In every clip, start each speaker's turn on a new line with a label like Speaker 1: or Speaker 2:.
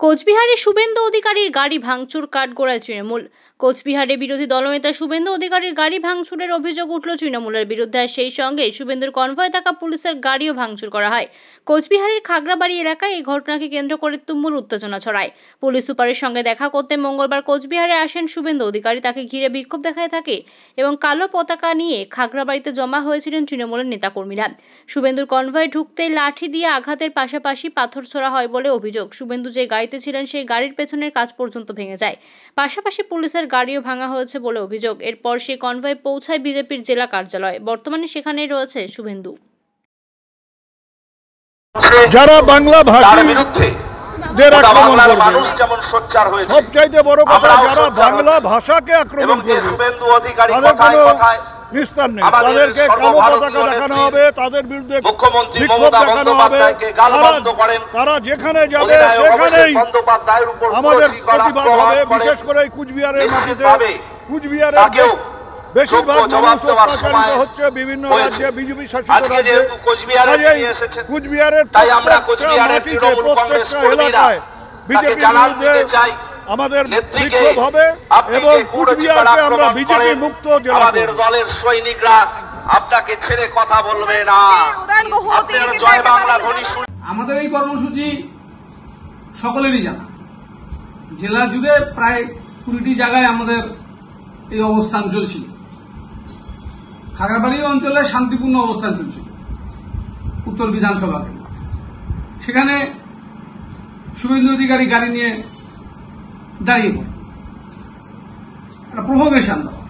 Speaker 1: কোচবিহারে শুভেন্দু অধিকারীর গাড়ি ভাঙচুর কাঠগড়ায় তৃণমূল। কোচবিহারে বিরোধী দলনেতা শুভেন্দু অধিকারীর গাড়ি ভাঙচুরের অভিযোগ উঠল তৃণমূলের বিরুদ্ধে। সেই সঙ্গে শুভেন্দুর কনভয়ে থাকা পুলিশের গাড়িও ভাঙচুর করা হয়। কোচবিহারের খাগড়াবাড়ি এলাকায় এই ঘটনাকে কেন্দ্র করে তুমুল উত্তেজনা ছড়ায়। পুলিশ সুপারের সঙ্গে দেখা করতে মঙ্গলবার কোচবিহারে আসেন শুভেন্দু অধিকারী। তাকে ঘিরে বিক্ষোভ দেখায় থাকে এবং কালো পতাকা নিয়ে খাগড়াবাড়িতে জমা হয়েছিলেন তৃণমূলের নেতাকর্মীরা। শুভেন্দুর কনভয়ে ঢুকতে লাঠি দিয়ে আঘাতের পাশাপাশি পাথর ছোড়া হয় বলে অভিযোগ। শুভেন্দু যে গাড়িতে ছিলেন সেই গাড়ির পেছনের কাচ পর্যন্ত ভেঙে যায়। পাশাপাশি পুলিশের গাড়িও ভাঙা হয়েছে বলে অভিযোগ। এরপর সেই কনভয় পৌঁছায় বিজেপির জেলা কার্যালয়। বর্তমানে সেখানেই রয়েছে শুভেন্দু।
Speaker 2: যারা বাংলা ভাষার বিরুদ্ধে বাংলার মানুষ যেমন সোচ্চার হয়েছে, সবচাইতে বড় কথা যারা বাংলা ভাষাকে আক্রমণ করে শুভেন্দু অধিকারী কথায় কথায় নিস্তার নেই, তাদেরকে কালো পতাকা দেখানো হবে, তাদের বিরুদ্ধে মুখ্যমন্ত্রী মমতা বন্দ্যোপাধ্যায়কে গালমন্দ করেন। তারা যেখানে যাবে সেখানেই আমাদের প্রতিবাদ হবে। বিশেষ করে কুচবিহারের মাটিতে, কুচবিহারের বেশিরভাগ মানুষ অত্যাচারিত হচ্ছে বিভিন্ন রাজ্যে, বিজেপি শাসিত রাজ্যে। কুচবিহারের প্রত্যেকটা এলাকায় বিজেপির বিরুদ্ধে আমাদের বিক্ষোভ হবে এবং কুচবিহারকে আমরা বিজেপি মুক্ত জেলা। আমাদের দলের সৈনিকরা আপনাকে ছেড়ে কথা বলবে না। জয় বাংলা ধ্বনি।
Speaker 3: আমাদের এই কর্মসূচি সকলেরই জানা। জেলা জুড়ে প্রায় 20টি জায়গায় আমাদের এই অবস্থান চলছিল। খাগড়াবাড়ি অঞ্চলে শান্তিপূর্ণ অবস্থান চলছিল উত্তর বিধানসভাতে। সেখানে শুভেন্দু অধিকারী গাড়ি নিয়ে দাঁড়িয়ে পড়ে একটা প্রভোকেশন দেওয়া,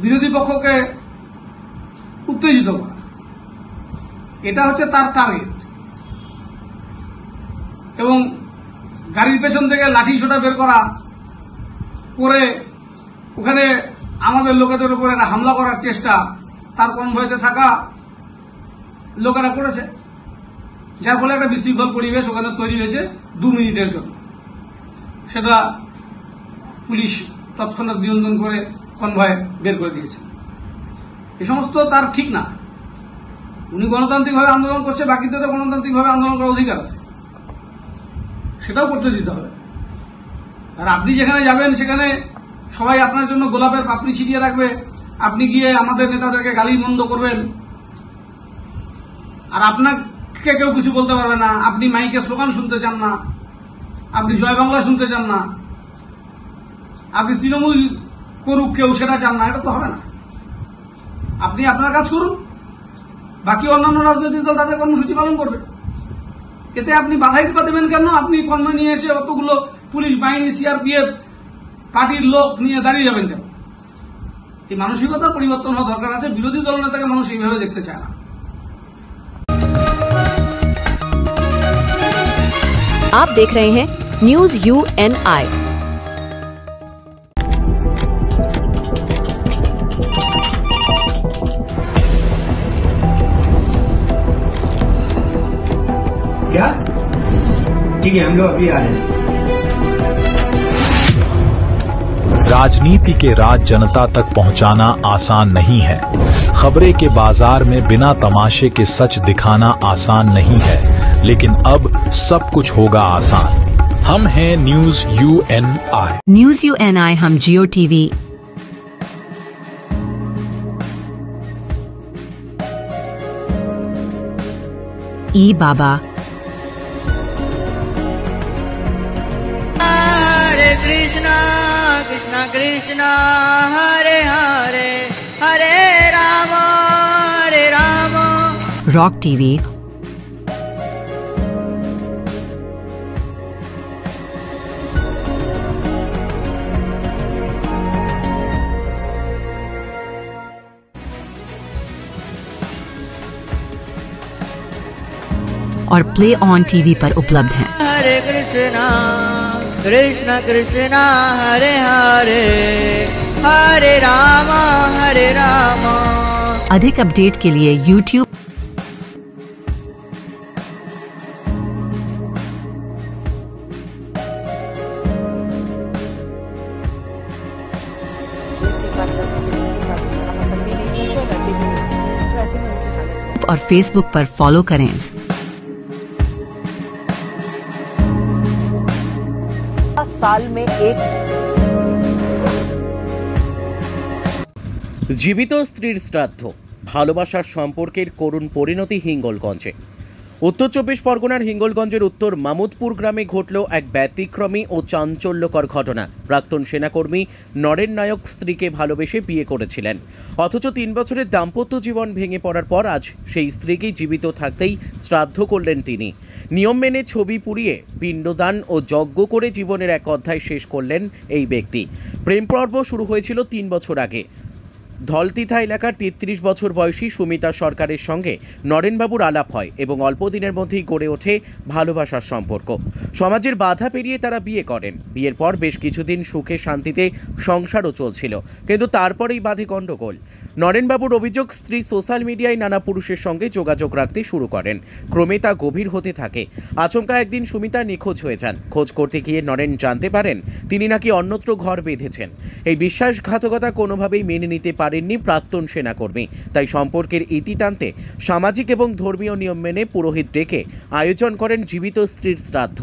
Speaker 3: বিরোধী পক্ষকে উত্তেজিত করা, এটা হচ্ছে তার টার্গেট। এবং গাড়ির পেছন থেকে লাঠি সোটা বের করা করে ওখানে আমাদের লোকেদের উপরে হামলা করার চেষ্টা তার কনভয়েতে থাকা লোকেরা করেছে, যার ফলে একটা বিশৃঙ্খল পরিবেশ ওখানে তৈরি হয়েছে 2 মিনিটের জন্য। সেটা পুলিশ তৎক্ষণাৎ নিয়ন্ত্রণ করে কনভয় বের করে দিয়েছে। এই সমস্ত তার ঠিক না। উনি গণতান্ত্রিকভাবে আন্দোলন করছে, বাকিদের তো গণতান্ত্রিকভাবে আন্দোলন করার অধিকার আছে, সেটাও করতে দিতে হবে। আর আপনি যেখানে যাবেন সেখানে সবাই আপনার জন্য গোলাপের পাপড়ি ছিটিয়ে রাখবে, আপনি গিয়ে আমাদের নেতাদেরকে গালি মন্দ করবেন, আর আপনাকে কেউ কিছু বলতে পারবে না। আপনি মাইকে স্লোগান শুনতে চান না, আপনি জয় বাংলা শুনতে চান না, আপনি তৃণমূল করুক কেউ সেটা চান না, এটা তো হবে না। আপনি আপনার কাজ করুন, বাকি অন্যান্য রাজনৈতিক দল তাদের কর্মসূচি পালন করবে। এতে আপনি বাধাই দেবেন কেন? আপনি কর্ম নিয়ে এসে অতগুলো পুলিশ বাহিনী, সিআরপিএফ পার্টির লোক নিয়ে দাঁড়িয়ে যাবেন কেন? এই মানসিকতার পরিবর্তন হওয়া দরকার আছে। বিরোধী দল নেতাকে মানুষ এইভাবে দেখতে চায় না।
Speaker 4: आप देख रहे हैं न्यूज UNI।
Speaker 5: क्या ठीक है, हम लोग अभी आ रहे हैं।
Speaker 6: राजनीति के राज जनता तक पहुंचाना आसान नहीं है। खबरें के बाजार में बिना तमाशे के सच दिखाना आसान नहीं है, लेकिन अब सब कुछ होगा आसान। हम हैं न्यूज UNI।
Speaker 4: न्यूज UNI हम जियो टीवी, ई बाबा,
Speaker 7: हरे कृष्णा कृष्णा कृष्णा हरे हरे हरे राम
Speaker 4: रॉक टीवी, और प्ले ऑन टीवी पर उपलब्ध हैं।
Speaker 7: हरे कृष्णा कृष्णा कृष्णा हरे हरे हरे राम हरे राम।
Speaker 4: अधिक अपडेट के लिए YouTube और Facebook पर फॉलो करें।
Speaker 8: साल में एक।
Speaker 9: জীবিত স্ত্রীর শ্রাদ্ধ, ভালোবাসার সম্পর্কের করুণ পরিণতি হিঙ্গলগঞ্জে। উত্তর 24 পরগনার হিঙ্গলগঞ্জের উত্তর মামুদপুর গ্রামে ঘটল এক ব্যতিক্রমী ও চাঞ্চল্যকর ঘটনা। প্রাক্তন সেনাকর্মী নরেন নায়ক স্ত্রীকে ভালোবেসে বিয়ে করেছিলেন, অথচ 3 বছরের দাম্পত্য জীবন ভেঙে পড়ার পর আজ সেই স্ত্রীকে জীবিত থাকতেই শ্রাদ্ধ করলেন তিনি। নিয়ম মেনে ছবি পুড়িয়ে পিণ্ডদান ও যজ্ঞ করে জীবনের এক অধ্যায় শেষ করলেন এই ব্যক্তি। প্রেম পর্ব শুরু হয়েছিল 3 বছর আগে। ধলতিথা এলাকার 33 বছর বয়সী সুমিতা সরকারের সঙ্গে নরেনবাবুর আলাপ হয় এবং অল্প দিনের মধ্যেই গড়ে ওঠে ভালোবাসার সম্পর্ক। সমাজের বাধা পেরিয়ে তারা বিয়ে করেন। বিয়ের পর বেশ কিছুদিন সুখে শান্তিতে সংসারও চলছিল, কিন্তু তারপরেই বাধে গণ্ডগোল। নরেনবাবুর অভিযোগ, স্ত্রী সোশ্যাল মিডিয়ায় নানা পুরুষের সঙ্গে যোগাযোগ রাখতে শুরু করেন। ক্রমে তা গভীর হতে থাকে। আচমকা একদিন সুমিতা নিখোঁজ হয়ে যান। খোঁজ করতে গিয়ে নরেন জানতে পারেন তিনি নাকি অন্যত্র ঘর বেঁধেছেন। এই বিশ্বাসঘাতকতা কোনোভাবেই মেনে নিতে পারেননি প্রাক্তন সেনাকর্মী। তাই সম্পর্কের ইতি টানতে সামাজিক এবং ধর্মীয় নিয়ম মেনে পুরোহিত ডেকে আয়োজন করেন জীবিত স্ত্রীর শ্রাদ্ধ।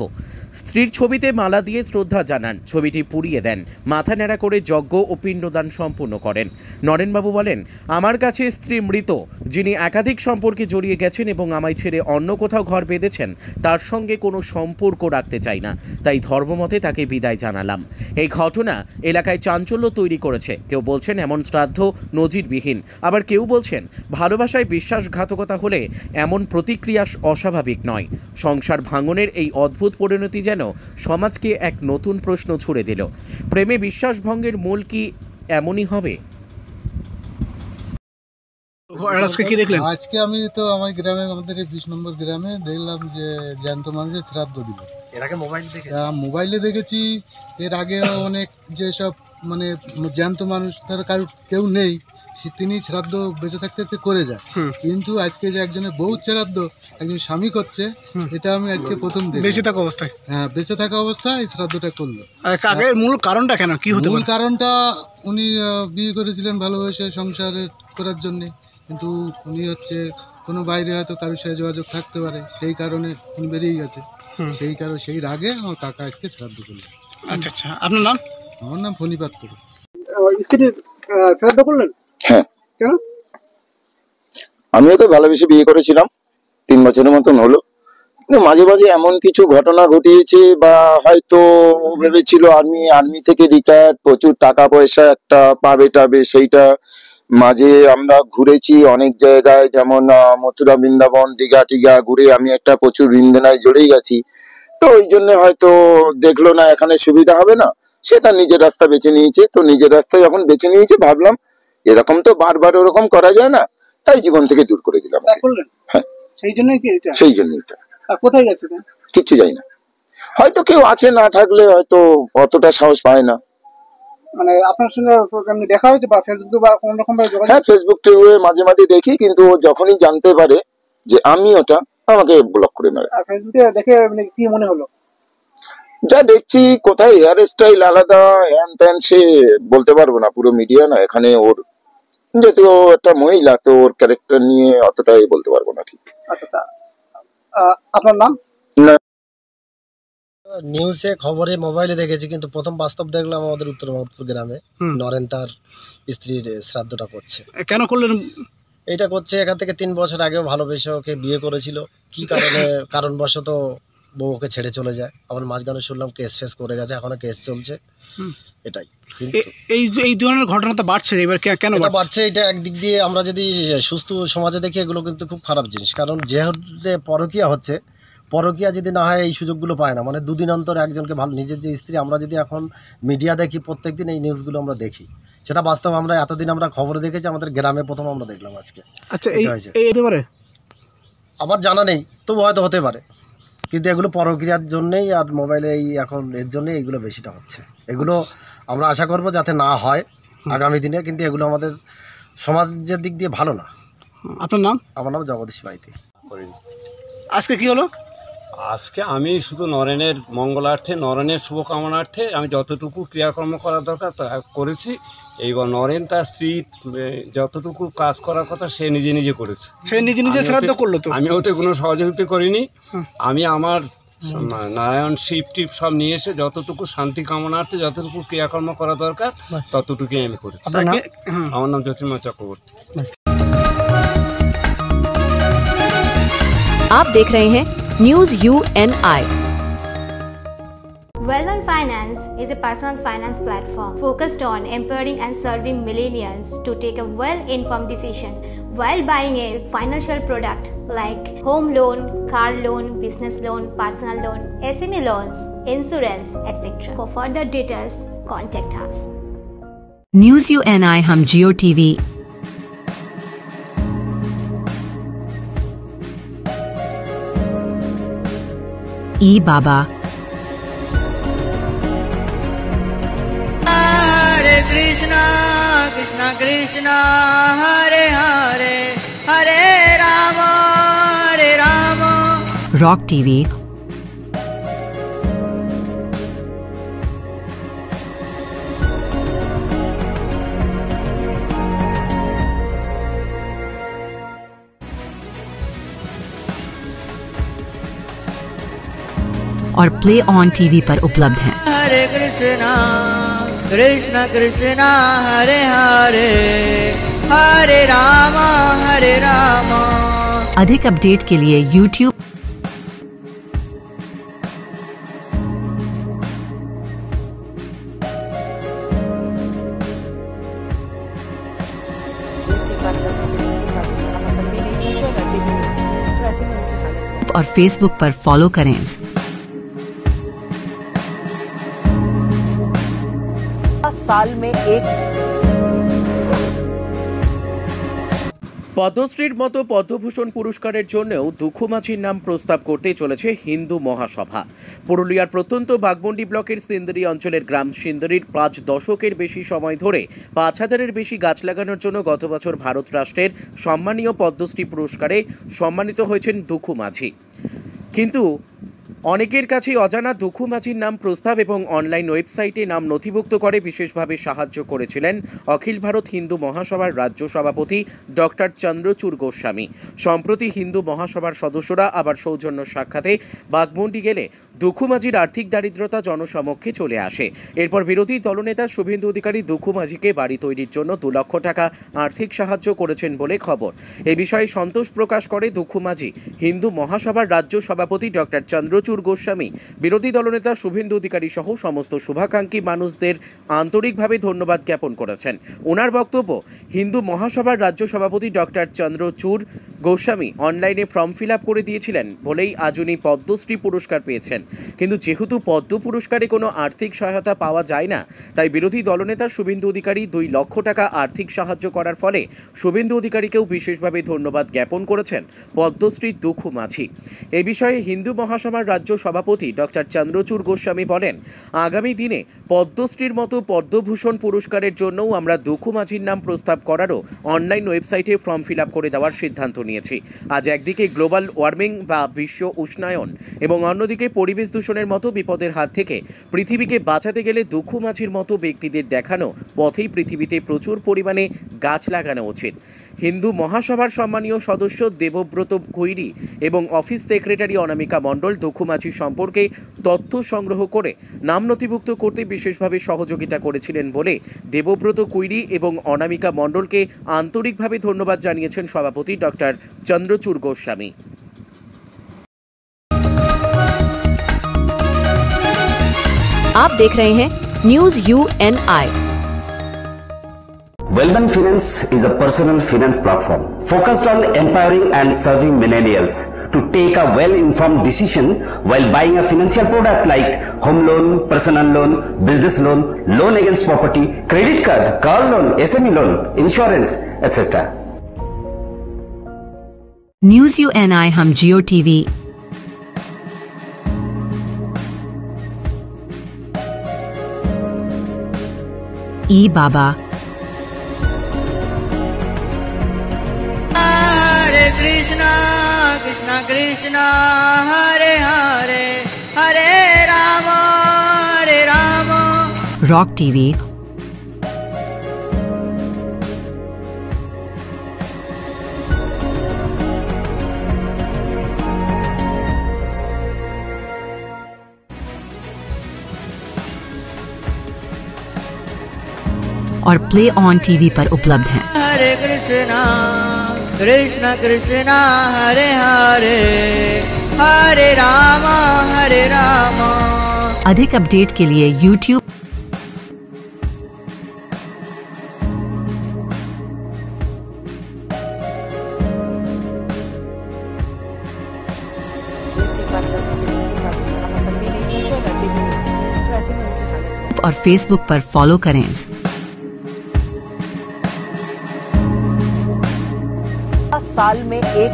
Speaker 9: স্ত্রীর ছবিতে মালা দিয়ে শ্রদ্ধা জানান, ছবিটি পুড়িয়ে দেন, মাথা ন্যাড়া করে যজ্ঞ ও পিণ্ডদান সম্পূর্ণ করেন। নরেনবাবু বলেন, আমার কাছে স্ত্রী মৃত, যিনি একাধিক সম্পর্কে জড়িয়ে গেছেন এবং আমায় ছেড়ে অন্য কোথাও ঘর বেঁধেছেন, তার সঙ্গে কোনো সম্পর্ক রাখতে চাই না, তাই ধর্মমতে তাকে বিদায় জানালাম। এই ঘটনা এলাকায় চাঞ্চল্য তৈরি করেছে। কেউ বলছেন এমন শ্রাদ্ধ নজিরবিহীন, আবার কেউ বলছেন ভালোবাসায় বিশ্বাসঘাতকতা হলে এমন প্রতিক্রিয়া অস্বাভাবিক নয়। সংসার ভাঙনের এই অদ্ভুত পরিণতি যেন সমাজকে এক নতুন প্রশ্ন ছুড়ে দিল। প্রেমে বিশ্বাসভঙ্গের মূল কি এমনই হবে?
Speaker 10: আজকে কি দেখলেন?
Speaker 11: আজকে আমি তো আমার গ্রামে, আমাদের 20 নম্বর গ্রামে দেখলাম যে জ্যান্ত মানুষের শ্রাদ্ধ দিল।
Speaker 10: এর আগে
Speaker 11: মোবাইলে দেখেছি, এর আগে অনেক যেসব মানে জ্যান্ত মানুষ তার কারোর কেউ নেই, তিনি শ্রাদ্ধ বেঁচে থাকতে থাকতে করে যায়, কিন্তু আজকে যে একজনের বউ শ্রাদ্ধ একজন স্বামী করছে, এটা আমি আজকে প্রথম দেখি।
Speaker 10: বেঁচে থাকা অবস্থায়?
Speaker 11: হ্যাঁ, বেঁচে থাকা অবস্থায় এই শ্রাদ্ধটা করলো।
Speaker 10: আগে মূল কারণটা কেন, কি হতে পারে?
Speaker 11: মূল কারণটা উনি বিয়ে করেছিলেন ভালোবেসে সংসার করার জন্যে, কিন্তু উনি হচ্ছে কোনো বাইরে হয়তো কারোর সাথে যোগাযোগ থাকতে পারে, সেই কারণে উনি বেরিয়ে গেছে। সেই রাগে আমার কাকা আজকে শ্রাদ্ধ করলেন।
Speaker 10: আচ্ছা আচ্ছা, আপনার নাম?
Speaker 11: আমার নাম ফণি পাত্র।
Speaker 10: স্ত্রী শ্রাদ্ধ করলেন?
Speaker 12: হ্যাঁ।
Speaker 10: কেন?
Speaker 12: আমি ওকে ভালোবেসে বিয়ে করেছিলাম, 3 বছরের মতন হলো, কিন্তু মাঝে মাঝে এমন কিছু ঘটনা ঘটিয়েছে, বা হয়তো ও ভেবেছিল আর্মি থেকে রিটায়ার্ড, প্রচুর টাকা পয়সা একটা পাবে, সেইটা মাঝে আমরা ঘুরেছি অনেক জায়গায়, যেমন মথুরা, বৃন্দাবন, দীঘা টিঘা ঘুরে আমি একটা প্রচুর ঋণদেনায় জড়িয়ে গেছি। তো ওই জন্য হয়তো দেখলো না এখানে সুবিধা হবে না, সে তার নিজের রাস্তা বেছে নিয়েছে। তো নিজের রাস্তা যখন বেছে নিয়েছে, ভাবলাম এরকম তো বারবার ওরকম করা যায় না, তাই জীবন থেকে দূর করে দিলাম। হ্যাঁ,
Speaker 10: সেই জন্যই কি এটা?
Speaker 12: সেই জন্যই এটা।
Speaker 10: কোথায় গেছে?
Speaker 12: কিচ্ছু যাই না, হয়তো কেউ আছে, না থাকলে হয়তো অতটা সাহস পায় না।
Speaker 10: মানে আপনার সঙ্গে দেখা হয়েছে বা ফেসবুকে বা কোন রকম ভাবে যোগাযোগ?
Speaker 12: হ্যাঁ, ফেসবুকে মাঝে মাঝে দেখি, কিন্তু যখনই জানতে পারে যে আমি ওটা, আমাকে ব্লক করে নেয়।
Speaker 10: ফেসবুকে দেখে কি মনে হলো?
Speaker 12: যা দেখছি, কোথায় হেয়ার স্টাইল আলাদা, হ্যান ত্যান, সে বলতে পারবো না, পুরো মিডিয়া না এখানে। ওর যেহেতু একটা মহিলা, তো ওর ক্যারেক্টার নিয়ে অতটাই বলতে পারবো না ঠিক।
Speaker 10: আচ্ছা, আপনার নাম?
Speaker 13: নিউজে, খবরে, মোবাইলে দেখেছি, কিন্তু প্রথম বাস্তব দেখলাম আমাদের উত্তর মামুদপুর গ্রামে নরেন তার স্ত্রীর শ্রাদ্ধটা করছে।
Speaker 10: কেন করলেন
Speaker 13: এটা? করছে এখান থেকে 3 বছর আগেও ভালোবেসে ওকে বিয়ে করেছিল, কি কারণে কারণবশত বউকে ছেড়ে চলে যায়। আবার মাঝখানে শুনলাম কেস ফেস করে গেছে, এখনো কেস চলছে। এটাই
Speaker 10: এই ধরনের ঘটনা তো বাড়ছে এবার। কেন
Speaker 13: বাড়ছে? এটা একদিক দিয়ে আমরা যদি সুস্থ সমাজে দেখি, এগুলো কিন্তু খুব খারাপ জিনিস। কারণ যেহেতু পরকীয়া হচ্ছে, পরকীয়া যদি না হয় এই সুযোগগুলো পায় না। মানে 2 দিন অন্তর একজনকে ভালো, নিজের যে স্ত্রী, আমরা যদি এখন মিডিয়া দেখি, প্রত্যেকদিন এই নিউজগুলো আমরা দেখি, সেটা বাস্তব। আমরা এতদিন আমরা খবরে দেখেছি, আমাদের গ্রামে প্রথম আমরা দেখলাম আজকে।
Speaker 10: আচ্ছা, এই ব্যাপারে
Speaker 13: আমার জানা নেই, তবু হয়তো হতে পারে, কিন্তু এগুলো পরক্রিয়ার জন্যই আর মোবাইলে এই এখন এর জন্যই এইগুলো বেশিটা হচ্ছে। এগুলো আমরা আশা করবো যাতে না হয় আগামী দিনে, কিন্তু এগুলো আমাদের সমাজের দিক দিয়ে ভালো না।
Speaker 10: আপনার নাম?
Speaker 13: আমার নাম জগদীশ মাইতি।
Speaker 10: আজকে কি হলো?
Speaker 14: আজকে আমি শুধু নরেনের মঙ্গলার্থে, নরেনের শুভকামনার্থে আমি যতটুকু ক্রিয়াকর্ম করা দরকার তা করেছি। এইবার নরেন তার স্ত্রী যতটুকু কাজ করার কথা সে নিজে নিজে করেছে।
Speaker 10: সে নিজে নিজে শ্রাদ্ধ করলো? তো
Speaker 14: আমি ওতে কোনো সহযোগিতা করিনি। আমি আমার নারায়ণ শিব টিপ সব নিয়ে এসে যতটুকু শান্তি কামনার্থে যতটুকু ক্রিয়াকর্ম করা দরকার ততটুকুই আমি করেছি। আমার নাম জ্যোতির্ময় চক্রবর্তী।
Speaker 4: आप देख रहे हैं news UNI।
Speaker 8: Wellman Finance is a personal finance platform focused on empowering and serving millennials to take a well-informed decision while buying a financial product like home loan, car loan, business loan, personal loan, SME loans, insurance, etc. For further details, contact us.
Speaker 15: News UNI हम जियो TV ई बाबा
Speaker 7: हरे Krishna Krishna Krishna Hare Hare Hare Ram
Speaker 15: rock TV और play on TV पर उपलब्ध हैं।
Speaker 7: हरे कृष्णा कृष्णा कृष्णा हरे हरे हरे राम
Speaker 15: अधिक update के लिए YouTube और Facebook पर फॉलो करें।
Speaker 9: साल में एक পদ্মশ্রীর মতো পদ্মভূষণ পুরস্কারের জন্যও দুঃখুমাঝির নাম প্রস্তাব করতে চলেছে হিন্দু মহাসভা। পুরুলিয়ার প্রত্যন্ত বাঘমুন্ডি ব্লকের সিন্দরি অঞ্চলের গ্রাম সিন্দরির 5 দশকের বেশি সময় ধরে 5000-এর বেশি গাছ লাগানোর জন্য গত বছর ভারত রাষ্ট্রের সম্মানীয় পদ্মশ্রী পুরস্কারে সম্মানিত হয়েছেন দুঃখুমাঝি। কিন্তু অনেকের কাছে অজানা দুঃখুমাঝির নাম প্রস্তাব এবং অনলাইন ওয়েবসাইটে নাম নথিভুক্ত করে বিশেষভাবে সাহায্য করেছিলেন অখিল ভারত হিন্দু মহাসভার রাজ্য সভাপতি ডক্টর চন্দ্রচূড় গোস্বামী। সম্প্রতি হিন্দু মহাসভার সদস্যরা আবার সৌজন্য সাক্ষাতে বাঘমুন্ডি গেলে দুঃখুমাঝির আর্থিক দারিদ্রতা জনসমক্ষে চলে আসে। এরপর বিরোধী দলনেতা শুভেন্দু অধিকারী দুঃখুমাঝিকে বাড়ি তৈরির জন্য 2 লক্ষ টাকা আর্থিক সাহায্য করেছেন বলে খবর। এ বিষয়ে সন্তোষ প্রকাশ করে দুঃখুমাঝি হিন্দু মহাসভার রাজ্য সভাপতি ডক্টর চন্দ্রচূড় গোস্বামী। বিরোধী দলনেতা শুভেন্দু অধিকারী সহ সমস্ত শুভাকাঙ্ক্ষী মানুষদের আন্তরিকভাবে ধন্যবাদ জ্ঞাপন করেছেন। ওনার বক্তব্য, হিন্দু মহাসভার রাজ্য সভাপতি ডক্টর চন্দ্রচূড় গোস্বামী অনলাইনে ফর্ম ফিল আপ করে দিয়েছিলেন বলেই আজ উনি পদ্মশ্রী পুরস্কার পেয়েছেন। কিন্তু যেহেতু পদ্ম পুরস্কারে কোনো আর্থিক সহায়তা পাওয়া যায় না, তাই বিরোধী দলনেতা শুভেন্দু অধিকারী 2 লক্ষ টাকা আর্থিক সাহায্য করার ফলে শুভেন্দু অধিকারীকেও বিশেষভাবে ধন্যবাদ জ্ঞাপন করেছেন পদ্মশ্রীর দুঃখুমাঝি। এ বিষয়ে হিন্দু মহাসভার রাজ্য সভাপতি ডক্টর চন্দ্রচূড় গোস্বামী বলেন, আগামী দিনে পদ্মশ্রীর মতো পদ্মভূষণ পুরস্কারের জন্যও আমরা দুঃখুমাঝির নাম প্রস্তাব করারও অনলাইন ওয়েবসাইটে ফর্ম ফিল আপ করে দেওয়ার সিদ্ধান্ত নিয়েছি। আজ একদিকে গ্লোবাল ওয়ার্মিং বা বিশ্ব উষ্ণায়ন এবং অন্যদিকে পরিবেশ দূষণের মতো বিপদের হাত থেকে পৃথিবীকে বাঁচাতে গেলে দুঃখুমাঝির মতো ব্যক্তিদের দেখানো পথেই পৃথিবীতে প্রচুর পরিমাণে গাছ লাগানো উচিত। হিন্দু মহাসভার সম্মানীয় সদস্য দেবব্রত কৈরি এবং অফিস সেক্রেটারি অনামিকা মণ্ডল দুঃখুমাঝি সম্পর্কে তথ্য সংগ্রহ করে নাম নথিভুক্ত করতে বিশেষভাবে সহযোগিতা করেছিলেন বলে দেবব্রত কৈরি এবং অনামিকা মণ্ডলকে আন্তরিকভাবে ধন্যবাদ জানিয়েছেন সভাপতি ডক্টর চন্দ্রচূড় গোস্বামী।
Speaker 4: आप देख रहे हैं news UNI।
Speaker 16: Wellman Finance is a personal finance platform focused on empowering and serving millennials to take a well-informed decision while buying a financial product like home loan, personal loan, business loan, loan against property, credit card, car loan, SME loan, insurance, etc.
Speaker 15: News UNI हम जियो TV ई बाबा
Speaker 7: Krishna Krishna Krishna Hare Hare Hare Ram
Speaker 15: rock TV और play on TV पर उपलब्ध हैं।
Speaker 7: हरे कृष्णा कृष्णा कृष्णा हरे हरे हरे रामा हरे रामा।
Speaker 15: अधिक update के लिए YouTube और Facebook पर फॉलो करें।
Speaker 9: साल में एक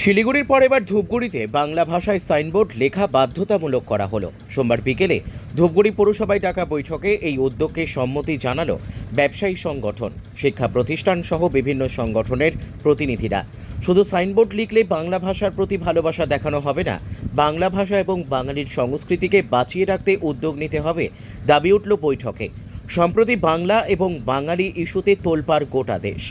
Speaker 9: শিলিগুড়ির পর এবার ধূপগুড়িতে বাংলা ভাষায় সাইনবোর্ড লেখা বাধ্যতামূলক করা হলো। সোমবার বিকেলে ধূপগুড়ি পৌরসভায় ডাকা বৈঠকে এই উদ্যোগকে সম্মতি জানালো ব্যবসায়ী সংগঠন, শিক্ষা প্রতিষ্ঠান সহ বিভিন্ন সংগঠনের প্রতিনিধিরা। শুধু সাইনবোর্ড লিখলে বাংলা ভাষার প্রতি ভালোবাসা দেখানো হবে না, বাংলা ভাষা এবং বাঙালির সংস্কৃতিকে বাঁচিয়ে রাখতে উদ্যোগ নিতে হবে দাবি উঠল বৈঠকে। সম্প্রতি বাংলা এবং বাঙালি ইস্যুতে তোলপাড় গোটা দেশ।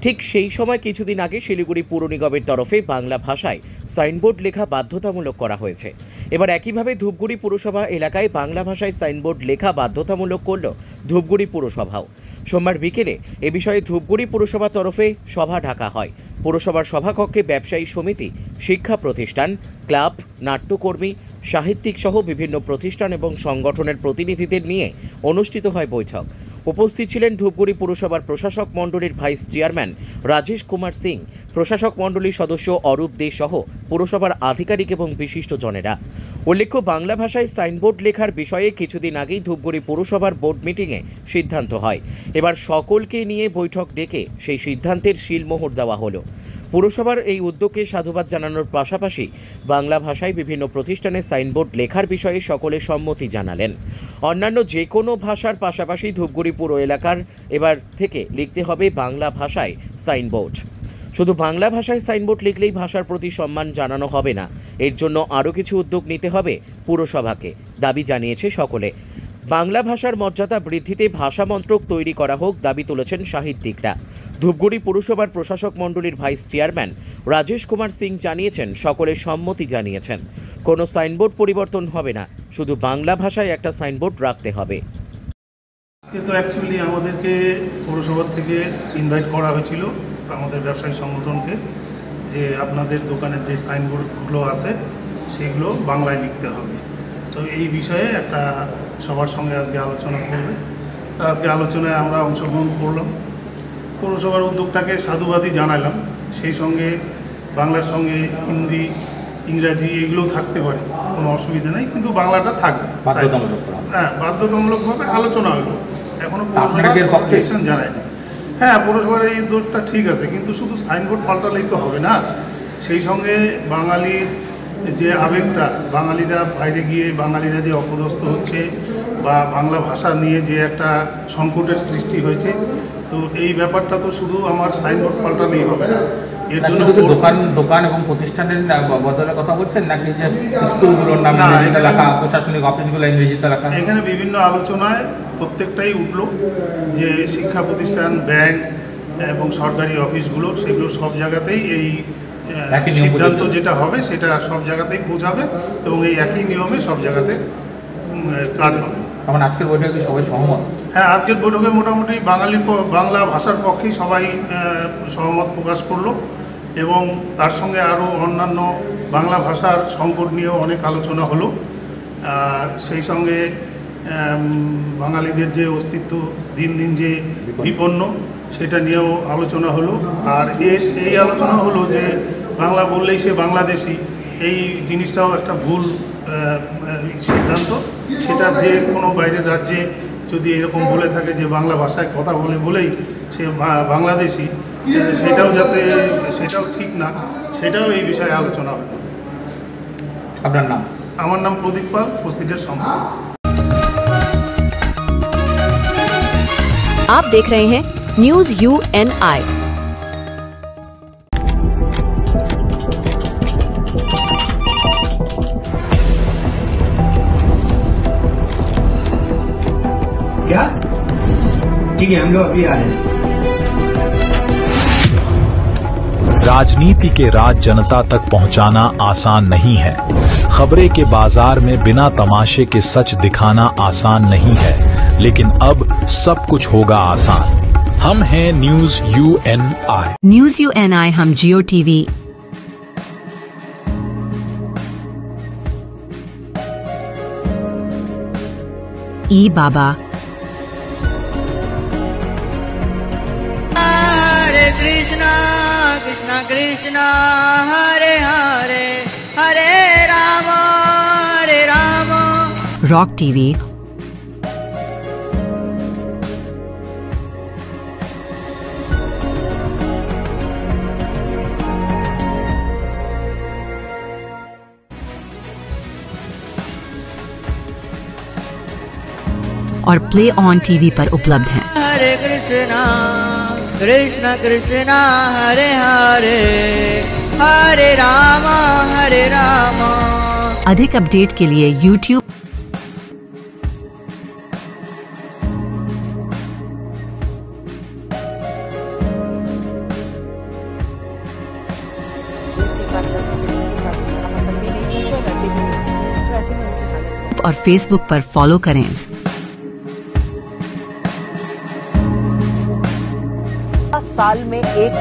Speaker 9: ঠিক সেই সময় কিছুদিন আগে শিলিগুড়ি পুর নিগমের তরফে বাংলা ভাষায় সাইনবোর্ড লেখা বাধ্যতামূলক করা হয়েছে। এবার একইভাবে ধূপগুড়ি পুরসভা এলাকায় বাংলা ভাষায় সাইনবোর্ড লেখা বাধ্যতামূলক করল ধূপগুড়ি পুরসভাও। সোমবার বিকেলে এ বিষয়ে ধূপগুড়ি পুরসভার তরফে সভা ডাকা হয়। পুরসভার সভাকক্ষে ব্যবসায়ী সমিতি, শিক্ষা প্রতিষ্ঠান, ক্লাব, নাট্যকর্মী, সাহিত্যিক সহ বিভিন্ন প্রতিষ্ঠান এবং সংগঠনের প্রতিনিধিদের নিয়ে অনুষ্ঠিত হয় বৈঠক। উপস্থিত ছিলেন ধূপগুড়ি পুরসভার প্রশাসক মণ্ডলীর ভাইস চেয়ারম্যান রাজেশ কুমার সিং, প্রশাসক মণ্ডলীর সদস্য অরূপ দে সহ পুরসভার আধিকারিক এবং বিশিষ্টজনেরা। উল্লেখ্য, বাংলা ভাষায় সাইনবোর্ড লেখার বিষয়ে কিছুদিন আগেই ধূপগুড়ি পুরসভার বোর্ড মিটিংয়ে সিদ্ধান্ত হয়। এবার সকলকে নিয়ে বৈঠক ডেকে সেই সিদ্ধান্তের সিলমোহর দেওয়া হলো। পুরসভার এই উদ্যোগকে সাধুবাদ জানানোর পাশাপাশি বাংলা ভাষায় বিভিন্ন প্রতিষ্ঠানে সাইনবোর্ড লেখার বিষয়ে সকলে সম্মতি জানালেন। অন্যান্য যে কোনো ভাষার পাশাপাশি ধূপগুড়ি পুর এলাকার এবার থেকে লিখতে হবে বাংলা ভাষায় সাইনবোর্ড। শুধু বাংলা ভাষায় সাইনবোর্ড লিখলেই ভাষার প্রতি সম্মান জানানো হবে না, এর জন্য আরও কিছু উদ্যোগ নিতে হবে পুরসভাকে, দাবি জানিয়েছে সকলে। বাংলা ভাষার মর্যাদা বৃদ্ধিতে ভাষা মন্ত্রক তৈরি করা হোক দাবি তুলেছেন সাহিত্যিকরা। ধূপগুড়ি পুরসভার প্রশাসক মণ্ডলীর ভাইস চেয়ারম্যান রাজেশ কুমার সিং জানিয়েছেন সকলের সম্মতি জানিয়েছেন। কোনো সাইনবোর্ড পরিবর্তন হবে না, শুধু বাংলা ভাষায় একটা সাইনবোর্ড রাখতে হবে।
Speaker 17: আজকে তো অ্যাকচুয়ালি আমাদেরকে পৌরসভা থেকে ইনভাইট করা হয়েছিল আমাদের ব্যবসায়ী সংগঠনকে, যে আপনাদের দোকানের যে সাইনবোর্ডগুলো আছে সেগুলো বাংলায় লিখতে হবে। তো এই বিষয়ে একটা সবার সঙ্গে আজকে আলোচনা করবে। আজকে আলোচনায় আমরা অংশগ্রহণ করলাম, পৌরসভার উদ্যোগটাকে সাধুবাদই জানালাম। সেই সঙ্গে বাংলার সঙ্গে হিন্দি, ইংরাজি এগুলোও থাকতে পারে, কোনো অসুবিধা নেই, কিন্তু বাংলাটা থাকবে। হ্যাঁ, বাধ্যতামূলকভাবে আলোচনা হলো, এখনও পৌরসভা ডিসিশন জানায়নি। হ্যাঁ, পৌরসভার এই উদ্যোগটা ঠিক আছে, কিন্তু শুধু সাইনবোর্ড পাল্টালেই তো হবে না। সেই সঙ্গে বাঙালির যে আবেগটা, বাঙালিরা বাইরে গিয়ে বাঙালিরা যে অপদস্থ হচ্ছে বা বাংলা ভাষা নিয়ে যে একটা সংকটের সৃষ্টি হয়েছে, তো এই ব্যাপারটা তো শুধু আমার সাইনবোর্ড পাল্টালেই হবে না। এর জন্য
Speaker 18: দোকান এবং প্রতিষ্ঠানের বদলের কথা বলছেন নাকি যে স্কুলগুলোর নাম ইংরেজিতে লেখা, প্রশাসনিক অফিসগুলো ইংরেজিতে লেখা?
Speaker 17: এখানে বিভিন্ন আলোচনায় প্রত্যেকটাই উঠলো যে শিক্ষা প্রতিষ্ঠান, ব্যাংক এবং সরকারি অফিসগুলো, সেগুলো সব জায়গাতেই এই সিদ্ধান্ত যেটা হবে সেটা সব জায়গাতেই পৌঁছাবে এবং এই একই নিয়মে সব জায়গাতে কাজ হবে।
Speaker 18: তখন আজকের বৈঠকে সবাই সহমত?
Speaker 17: হ্যাঁ, আজকের বৈঠকে মোটামুটি বাংলা ভাষার পক্ষেই সবাই সহমত প্রকাশ করলো এবং তার সঙ্গে আরও অন্যান্য বাংলা ভাষার সংকট নিয়েও অনেক আলোচনা হলো। সেই সঙ্গে বাঙালিদের যে অস্তিত্ব দিন দিন যে বিপন্ন, সেটা নিয়েও আলোচনা হলো। আর এই আলোচনা হলো যে বাংলা বললেই সে বাংলাদেশি, এই জিনিসটাও একটা ভুল সিদ্ধান্ত। সেটা যে কোনো বাইরের রাজ্যে যদি এরকম বলে থাকে যে বাংলা ভাষায় কথা বলেই সে বাংলাদেশি, সেটাও ঠিক না, সেটাও এই বিষয়ে আলোচনা হলো।
Speaker 18: আপনার নাম?
Speaker 17: আমার নাম প্রদীপ পাল, উপস্থিতের সম্পাদক।
Speaker 4: आप देख रहे हैं न्यूज UNI।
Speaker 5: क्या? ठीक है, हम लोग अभी आ रहे हैं।
Speaker 6: राजनीति के राज जनता तक पहुंचाना आसान नहीं है। खबरें के बाजार में बिना तमाशे के सच दिखाना आसान नहीं है, लेकिन अब सब कुछ होगा आसान। हम हैं न्यूज UNI।
Speaker 15: न्यूज UNI हम जियो टीवी, ई बाबा,
Speaker 7: हरे कृष्णा कृष्णा कृष्णा हरे हरे हरे राम
Speaker 15: रॉक टीवी, और प्ले ऑन टीवी पर उपलब्ध हैं।
Speaker 7: हरे कृष्णा कृष्णा कृष्णा हरे हरे हरे राम हरे राम।
Speaker 15: अधिक अपडेट के लिए YouTube और Facebook पर फॉलो करें।
Speaker 19: साल में एक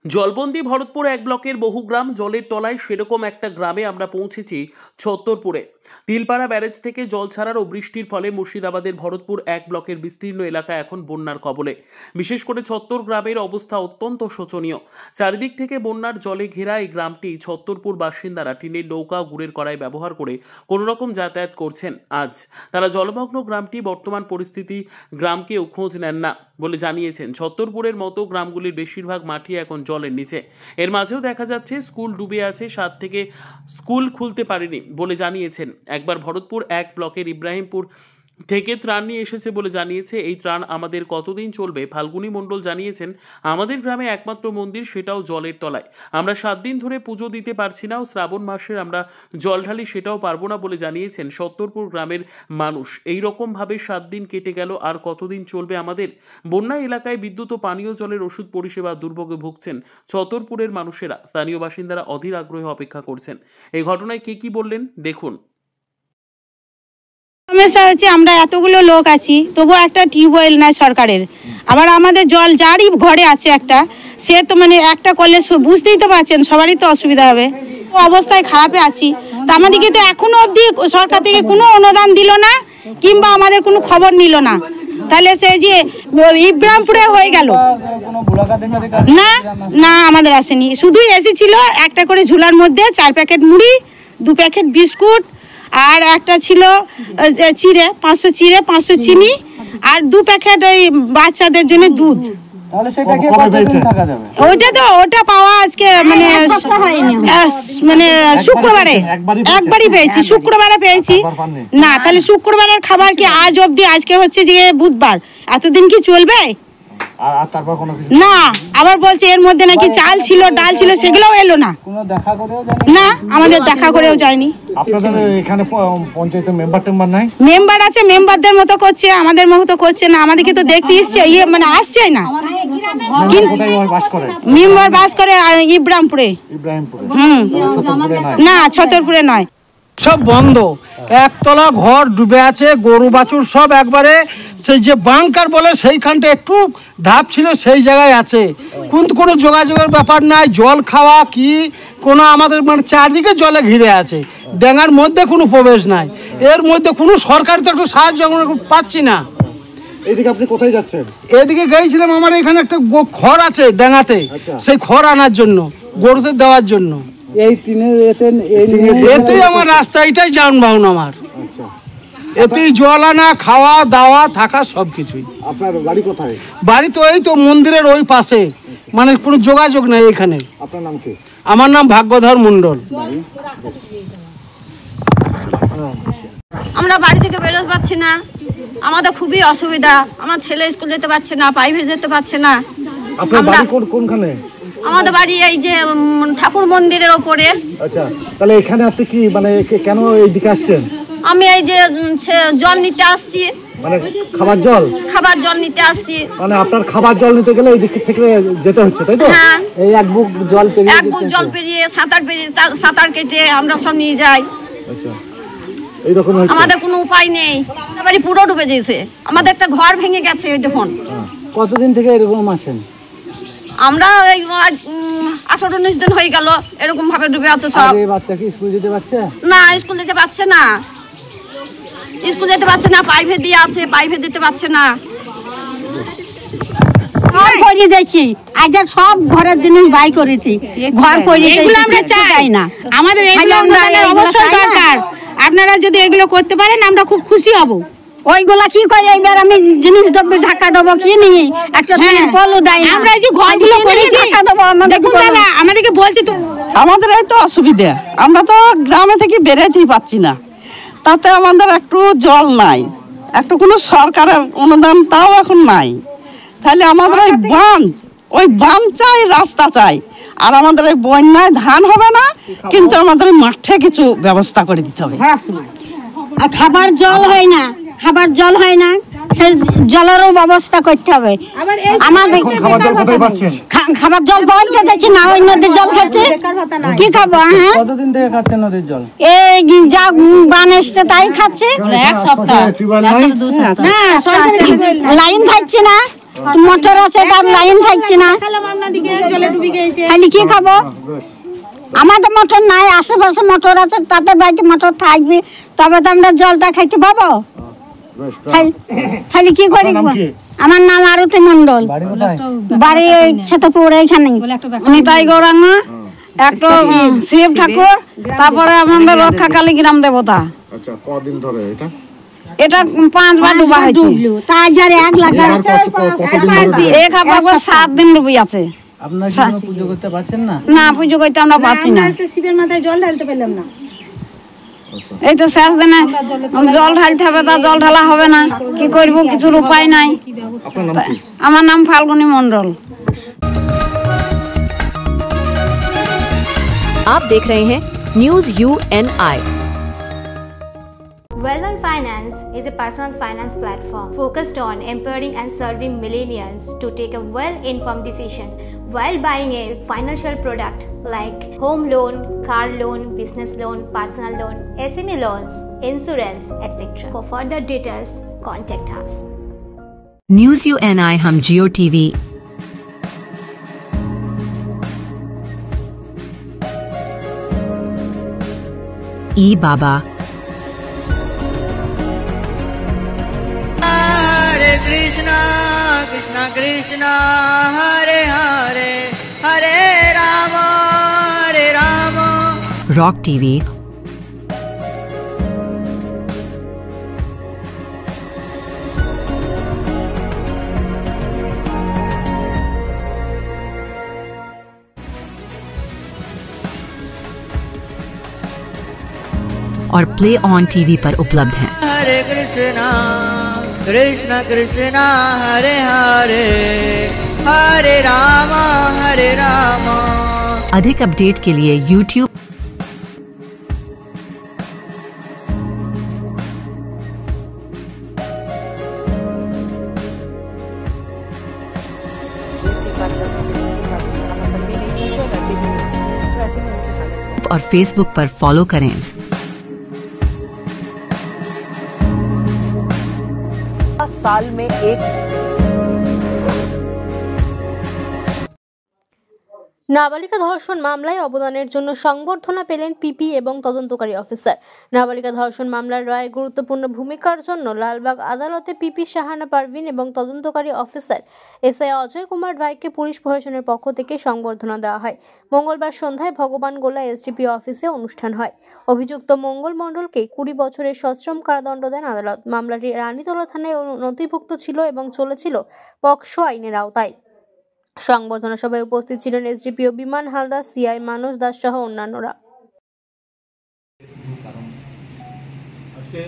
Speaker 19: জলবন্দি ভরতপুর এক ব্লকের বহু গ্রাম জলের তলায়, সেরকম একটা গ্রামে আমরা পৌঁছেছি ছত্তরপুরে। তিলপাড়া ব্যারেজ থেকে জল ছাড়ার ও বৃষ্টির ফলে মুর্শিদাবাদের ভরতপুর এক ব্লকের বিস্তীর্ণ এলাকা এখন বন্যার কবলে। বিশেষ করে ছত্তর গ্রামের অবস্থা অত্যন্ত শোচনীয়। চারিদিক থেকে বন্যার জলে ঘেরা এই গ্রামটি ছত্তরপুর বাসিন্দারা টিনের নৌকা, গুড়ের কড়াই ব্যবহার করে কোনো রকম যাতায়াত করছেন। আজ তারা জলমগ্ন গ্রামটি বর্তমান পরিস্থিতি গ্রামকেও খোঁজ নেন না বলে জানিয়েছেন। ছত্তরপুরের মতো গ্রামগুলির বেশিরভাগ মাটি এখন জলের নিচে। এর মাঝেও দেখা যাচ্ছে স্কুল ডুবে আছে, 7 থেকে স্কুল খুলতে পারেনি বলে জানিয়েছেন। একবার ভরতপুর এক ব্লকের ইব্রাহিমপুর থেকে ত্রাণ নিয়ে এসেছে বলে জানিয়েছে। এই ত্রাণ আমাদের কতদিন চলবে? ফাল্গুনী মণ্ডল জানিয়েছেন, আমাদের গ্রামে একমাত্র মন্দির, সেটাও জলের তলায়। আমরা 7 দিন ধরে পুজো দিতে পারছি না, ও শ্রাবণ মাসের আমরা জল ঢালি সেটাও পারবো না বলে জানিয়েছেন ছত্তরপুর গ্রামের মানুষ। এই রকম ভাবে 7 দিন কেটে গেল, আর কতদিন চলবে আমাদের? বন্যা এলাকায় বিদ্যুৎ ও পানীয় জলের ওষুধ পরিষেবা দুর্ভোগে ভুগছেন ছত্তরপুরের মানুষেরা। স্থানীয় বাসিন্দারা অধীর আগ্রহে অপেক্ষা করছেন। এই ঘটনায় কে কি বললেন দেখুন।
Speaker 20: সমস্যা হচ্ছে আমরা এতগুলো লোক আছি, তবু একটা টিউবওয়েল নাই সরকারের। আবার আমাদের জল যারই ঘরে আছে একটা, সে তো মানে একটা করলে বুঝতেই তো পারছেন সবারই তো অসুবিধা হবে। অবস্থায় খারাপে আছি, তা আমাদেরকে তো এখনো অবধি সরকার থেকে কোনো অনুদান দিল না, কিংবা আমাদের কোনো খবর নিল না। তাহলে সে যে ইব্রাহিমপুরে হয়ে গেল না, না আমাদের আসেনি। শুধুই এসেছিল একটা করে ঝুলার মধ্যে 4 প্যাকেট মুড়ি, 2 প্যাকেট বিস্কুট, আর একটা ছিল চিড়ে 500 চিড়ে, 500 চিনি, আর 2 প্যাকেট ওই বাচ্চাদের জন্য দুধ। ওটা পাওয়া আজকে মানে শুক্রবারে একবারই পেয়েছি, শুক্রবারে পেয়েছি না। তাহলে শুক্রবারের খাবার কি আজ অবধি? আজকে হচ্ছে যে বুধবার, এতদিন কি চলবে? না, আবার বলছে এর মধ্যে নাকি চাল ছিল, ডাল ছিল, সেগুলোও এলো না। না, আমাদের দেখা করেও যায়নি। মেম্বার আছে, মেম্বারদের মতো করছে, আমাদের মতো করছে না। আমাদেরকে তো দেখতে এসছে, মানে আসছে না। মেম্বার বাস করে ইব্রাহিমপুরে, না ছত্তরপুরে নয়।
Speaker 21: সব বন্ধ, একতলা ঘর ডুবে আছে, গরু বাছুর সব একবারে সেই যে বাংকার বলে সেইখানটা একটু ধাপ ছিল সেই জায়গায় আছে, কিন্তু কোনো যোগাযোগের ব্যাপার নাই। জল খাওয়া কি কোনো আমাদের মানে চারদিকে জলে ঘিরে আছে, ডেঙ্গার মধ্যে কোনো প্রবেশ নাই। এর মধ্যে কোনো সরকার তো একটু সাহায্য পাচ্ছি না।
Speaker 22: এদিকে আপনি কোথায় যাচ্ছেন?
Speaker 21: এদিকে গিয়েছিলাম, আমার এখানে একটা খড় আছে ডেঙ্গাতে, সেই খড় আনার জন্য, গরুদের দেওয়ার জন্য। এতেই আমার রাস্তা, এটাই যানবাহন আমার। এতেই জল আনা, খাওয়া দাওয়া, থাকা সবকিছুই।
Speaker 22: আপনার বাড়ি কোথায়?
Speaker 21: বাড়ি তো এই তো মন্দিরের ওই পাশে, মানে কোনো যোগাযোগ নাই এখানে।
Speaker 22: আপনার নাম কি?
Speaker 21: আমার নাম ভাগ্যধর মণ্ডল।
Speaker 23: আমরা বাড়ি থেকে বেরোতে পারছি না, আমাদের খুবই অসুবিধা। আমার ছেলে স্কুল যেতে পারছে না, প্রাইভেট যেতে পারছে না।
Speaker 22: আপনার বাড়ি কোনখানে?
Speaker 23: আমাদের বাড়ি এই যে ঠাকুর মন্দিরের ওপরে।
Speaker 22: আচ্ছা, তাহলে এখানে আপনি কি মানে কেন এইদিকে আসছেন?
Speaker 23: আমি এই যে জল নিতে আসছি।
Speaker 22: মানে খাবার জল
Speaker 23: নিতে আসছি।
Speaker 22: মানে আপনার খাবার জল নিতে গেলে এই দিক থেকে যেতে হচ্ছে, তাই তো?
Speaker 23: হ্যাঁ,
Speaker 22: এই এক বুক জল
Speaker 23: পেরিয়ে সাঁতার কেটে আমরা সব নিয়ে যাই।
Speaker 22: আচ্ছা, এইরকম
Speaker 23: আমাদের কোনো উপায় নেই, বাড়ি পুরো ডুবে গেছে, আমাদের একটা ঘর ভেঙে গেছে। ওই দেখুন।
Speaker 22: কতদিন থেকে এরকম আছেন?
Speaker 23: আমরা 18-19 দিন হয়ে গেল এরকম ভাবে ডুবে আছে সব।
Speaker 22: বাচ্চা কি স্কুল যেতে পারছে
Speaker 23: না? স্কুল যেতে পারছে না, পাইভে দিয়ে আছে, পাইভে যেতে পারছে না।
Speaker 20: পড়ে যাচ্ছি, আজ সব ঘরের জিনিস বাই করেছি, ঘর পড়ে যাচ্ছে। আমরা চাই না, আমাদের অবশ্যই দরকার। আপনারা যদি এগুলো করতে পারেন আমরা খুব খুশি হব। ওইগুলা কি করে এবার আমি জিনিস ঢাকা দেবো কি নিয়ে, একটা কলও দেয় না। আমরা এই যে ঘরগুলো করেছি ঢাকা দেবো, আমাদেরকে বলছি তো।
Speaker 1: আমাদের এই তো অসুবিধা, আমরা তো গ্রামে থেকে বেরোতেই পাচ্ছি না, তাতে আমাদের একটু জল নাই, একটু কোনো সরকারের অনুদান তাও এখন নাই। তাহলে আমাদের ওই বাঁধ চাই, রাস্তা চাই, আর আমাদের এই বন্যায় ধান হবে না, কিন্তু আমাদের মাঠে কিছু ব্যবস্থা করে দিতে হবে।
Speaker 20: আর খাবার জল হয় না, সেই জলেরও ব্যবস্থা করতে হবে। খাবার জল বলতে যাচ্ছি না, ওই নদীর জল খাচ্ছে, কি খাবো? হ্যাঁ,
Speaker 22: কতদিন থেকে খাচ্ছে নদীর জল?
Speaker 20: এই যা বান এসছে তাই খাচ্ছে। এক সপ্তাহ লাইন থাকছে না, মোটর আছে তার লাইন থাকছে না, খালি কি খাবো? আমাদের মোটর নাই, আশেপাশে মোটর আছে, তাদের বাড়িতে মোটর থাকবে, তবে তো আমরা জলটা খাইতে পাবো। খালি কি করি? আমার নাম আরতি মন্ডল, বাড়ি ছেতপুর এইখানে, নিতাই গৌরাঙ্গ, একটা শিব ঠাকুর, তারপরে আমাদের রক্ষাকালী গ্রাম দেবতা।
Speaker 22: আচ্ছা, কদিন ধরে
Speaker 20: এটা 5 বার ডুবা হয়েছে, তাই যার 1 লাখ আছে, 7 দিন ডুবি আছে।
Speaker 22: আপনারা কি পুজো করতে পারছেন না?
Speaker 20: না, পুজো করতে আমরা পাচ্ছি না, শিবের মাথায় জল ঢালতে পারলাম না। এই তো শেষ দিনে জল ঢালতে হবে, তা জল ঢালা হবে না, কি করব, কিছুর উপায় নাই। আমার নাম ফাল্গুনী মন্ডল।
Speaker 4: आप देख रहे हैं news UNI।
Speaker 8: Wellman Finance is a personal finance platform focused on empowering and serving millennials to take a well-informed decision while buying a financial product like home loan, car loan, business loan, personal loan, SME loans, insurance, etc. For further details, contact us.
Speaker 15: News UNI हम जियो TV, ई बाबा,
Speaker 7: हरे कृष्णा कृष्णा कृष्णा हरे हरे, हरे Ram
Speaker 15: rock TV, और play on TV पर उपलब्ध हैं।
Speaker 7: हरे कृष्णा कृष्णा कृष्णा हरे हरे, हरे राम
Speaker 15: अधिक update के लिए YouTube और Facebook पर फॉलो करें।
Speaker 4: साल में एक
Speaker 2: নাবালিকা ধর্ষণ মামলায় অবদানের জন্য সংবর্ধনা পেলেন পিপি এবং তদন্তকারী অফিসার। নাবালিকা ধর্ষণ মামলার রায়ে গুরুত্বপূর্ণ ভূমিকার জন্য লালবাগ আদালতে পিপি শাহানা পারভিন এবং তদন্তকারী অফিসার এসআই অজয় কুমার রায়কে পুলিশ প্রশাসনের পক্ষ থেকে সংবর্ধনা দেওয়া হয়। মঙ্গলবার সন্ধ্যায় ভগবান গোলা এসডিপি অফিসে অনুষ্ঠান হয়। অভিযুক্ত মঙ্গল মণ্ডলকে 20 বছরের সশ্রম কারাদণ্ড দেন আদালত। মামলাটি রানীতলা থানায় নথিভুক্ত ছিল এবং চলেছিল পক্সো আইনের আওতায়। সংবর্ধনা সভায় উপস্থিত ছিলেন এসডিপিও বিমান হালদার, সিআই মানস দাস সহ অন্যান্যরা।
Speaker 3: আজকে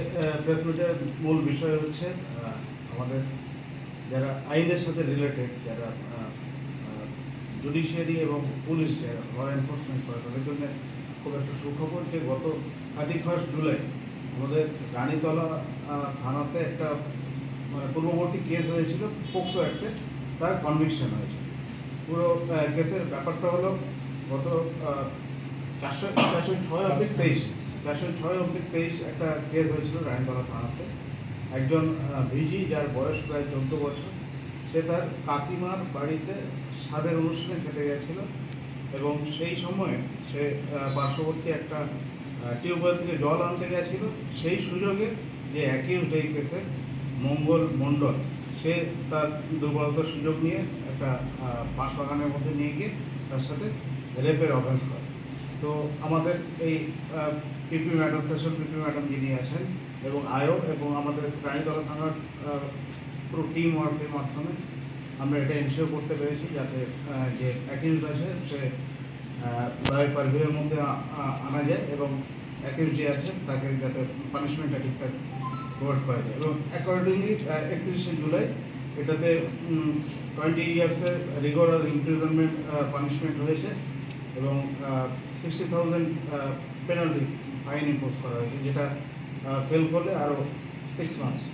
Speaker 3: প্রেস মিটের মূল বিষয় হচ্ছে আমাদের যারা আইনের সাথে রিলেটেড, যারা জুডিশিয়ারি এবং পুলিশ ল এনফোর্সমেন্ট করে, তাদের জন্য খুব একটা সুখবর যে গত 31 জুলাই আমাদের রানীতলা থানাতে একটা মানে পূর্ববর্তী কেস হয়েছিল পোক্সো অ্যাক্টে, তার কনভিকশন হয়েছে। পুরো কেসের ব্যাপারটা হলো গত 406/23 একটা কেস হয়েছিল রানীতলা থানাতে। একজন ভিজি যার বয়স প্রায় 14 বছর, সে তার কাকিমার বাড়িতে স্বাদের অনুষ্ঠানে খেতে গেছিল এবং সেই সময়ে সে পার্শ্ববর্তী একটা টিউবওয়েল থেকে জল আনতে গেছিল। সেই সুযোগে যে অ্যাকিউজড এই কেসে মঙ্গল মণ্ডল, সে তার দুর্বলতার সুযোগ নিয়ে একটা বাঁশবাগানের মধ্যে নিয়ে গিয়ে তার সাথে রেপের অফেন্স করে। তো আমাদের এই পিপি ম্যাডাম, সেশন পিপি ম্যাডাম যিনি আছেন এবং আয়ো এবং আমাদের রানীতলা থানার পুরো টিম ওয়ার্কের মাধ্যমে আমরা এটা এনশিওর করতে পেরেছি যাতে যে অ্যাকিউজ আছে সে লয়ের পারভিউয়ের মধ্যে আনা যায় এবং অ্যাকিউজ যে আছে তাকে যাতে পানিশমেন্টটা ঠিকঠাক প্রোভাইড করা যায়। এবং অ্যাকর্ডিংলি 31শে জুলাই এটাতে 20 ইয়ার্সের রিগোরাস ইমপ্রিজনমেন্ট পানিশমেন্ট হয়েছে এবং 60,000 পেনাল্টি ফাইন ইম্পোজ করা হয়েছে, যেটা ফেল করলে আরও 6 মান্থস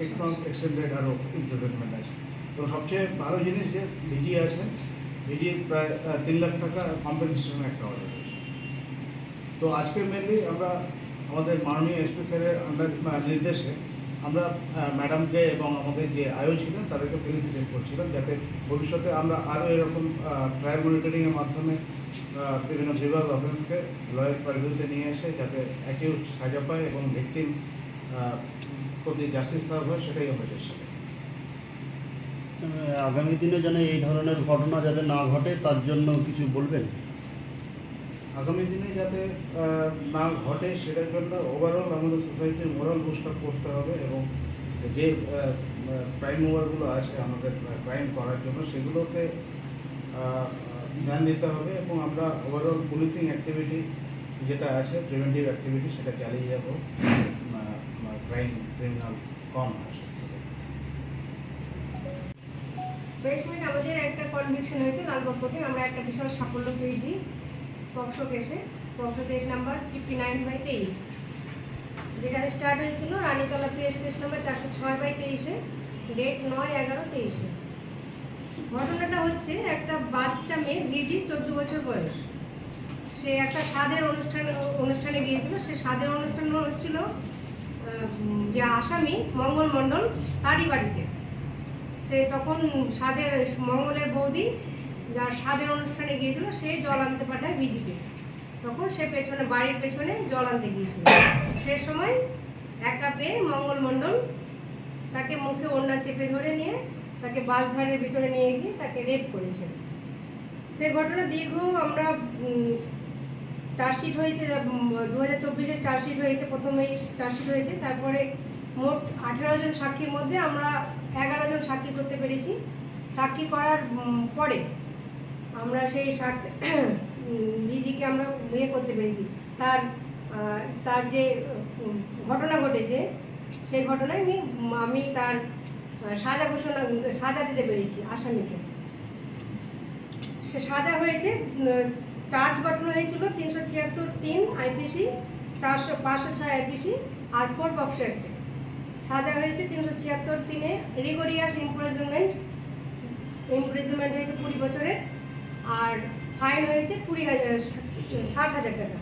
Speaker 3: এক্সটেন্ডেড আরও ইমপ্রিজনমেন্ট আছে। তো সবচেয়ে ভালো জিনিস যে ভিজি আছেন, ভিজি প্রায় 3 লাখ টাকা কম্পেনসেশনের একটা অর্ডার হয়েছে। তো আজকে মেনলি আমরা আমাদের মাননীয় এসপি স্যারের নির্দেশে আমরা ম্যাডামকে এবং আমাদের যে আয়ো ছিলেন তাদেরকে ফেলিসিটেট করছিলাম যাতে ভবিষ্যতে আমরা আরও এরকম ট্রায়াল মনিটরিংয়ের মাধ্যমে বিভিন্ন গ্রিভাস অফেন্সকে লয়ের পারভিউতে নিয়ে এসে যাতে অ্যাকিউজ সাজা পায় এবং ভিকটিম প্রতি জাস্টিস সার্ভ হয়, সেটাই আমরা চেষ্টা করি।
Speaker 11: আগামী দিনে যেন এই ধরনের ঘটনা যাতে না ঘটে তার জন্য কিছু বলবেন?
Speaker 3: আগামী দিনে যাতে না ঘটে সেটার জন্য ওভারঅল আমাদের সোসাইটির মোরাল বুস্ট আপ করতে হবে এবং যে ক্রাইম ওভারগুলো আছে আমাদের ক্রাইম করার জন্য সেগুলোতে ধ্যান দিতে হবে এবং আমরা ওভারঅল পুলিশিং অ্যাক্টিভিটি যেটা আছে প্রিভেন্টিভ অ্যাক্টিভিটি সেটা চালিয়ে যাব, ক্রিমিনাল কম আসে।
Speaker 12: বেসমেন্ট আমাদের একটা কনভিকশন হয়েছে লালবাগ কোর্টে, আমরা একটা বিশাল সাফল্য পেয়েছি পক্সো কেসে, পক্সো কেস নাম্বার 59/23, যেটা স্টার্ট হয়েছিল Ranitala PS case number 406/23, date 9/11/23। ঘটনাটা হচ্ছে একটা বাচ্চা মেয়ে ভিজি 14 বছর বয়স, সে একটা স্বাদের অনুষ্ঠানে গিয়েছিল। সে স্বাদের অনুষ্ঠান হচ্ছিল যে আসামি মঙ্গল মণ্ডল তারই বাড়িতে। সে তখন মঙ্গলের বৌদি যার স্বাদের অনুষ্ঠানে গিয়েছিল সে জল আনতে পাঠায় ভিজিকে। তখন সে বাড়ির পেছনে জল আনতে গিয়েছিল। সে সময় একা পেয়ে মঙ্গল মণ্ডল তাকে মুখে ওড়না চেপে ধরে নিয়ে তাকে বাসঝাড়ের ভিতরে নিয়ে গিয়ে তাকে রেপ করেছে। সে ঘটনা দীর্ঘ আমরা চার্জশিট হয়েছে, 2024-এর চার্জশিট হয়েছে, প্রথমেই চার্জশিট হয়েছে। তারপরে মোট 18 জন সাক্ষীর মধ্যে আমরা 11 জন সাক্ষী করতে পেরেছি। সাক্ষী করার পরে আমরা সেই ভিজিকে আমরা করতে পেরেছি। তার যে ঘটনা ঘটেছে সেই ঘটনায় আমি তার সাজা দিতে পেরেছি আসামিকে। সে সাজা হয়েছে, চার্জ গঠন হয়েছিল 376(3) আইপিসি, 506 আইপিসি আর 4 পক্সো অ্যাক্টে। সাজা হয়েছে 376(3)-এ রিগোরিয়াস ইমপ্রিজনমেন্ট হয়েছে 20 বছরের, আর ফাইন হয়েছে 60,000 টাকা,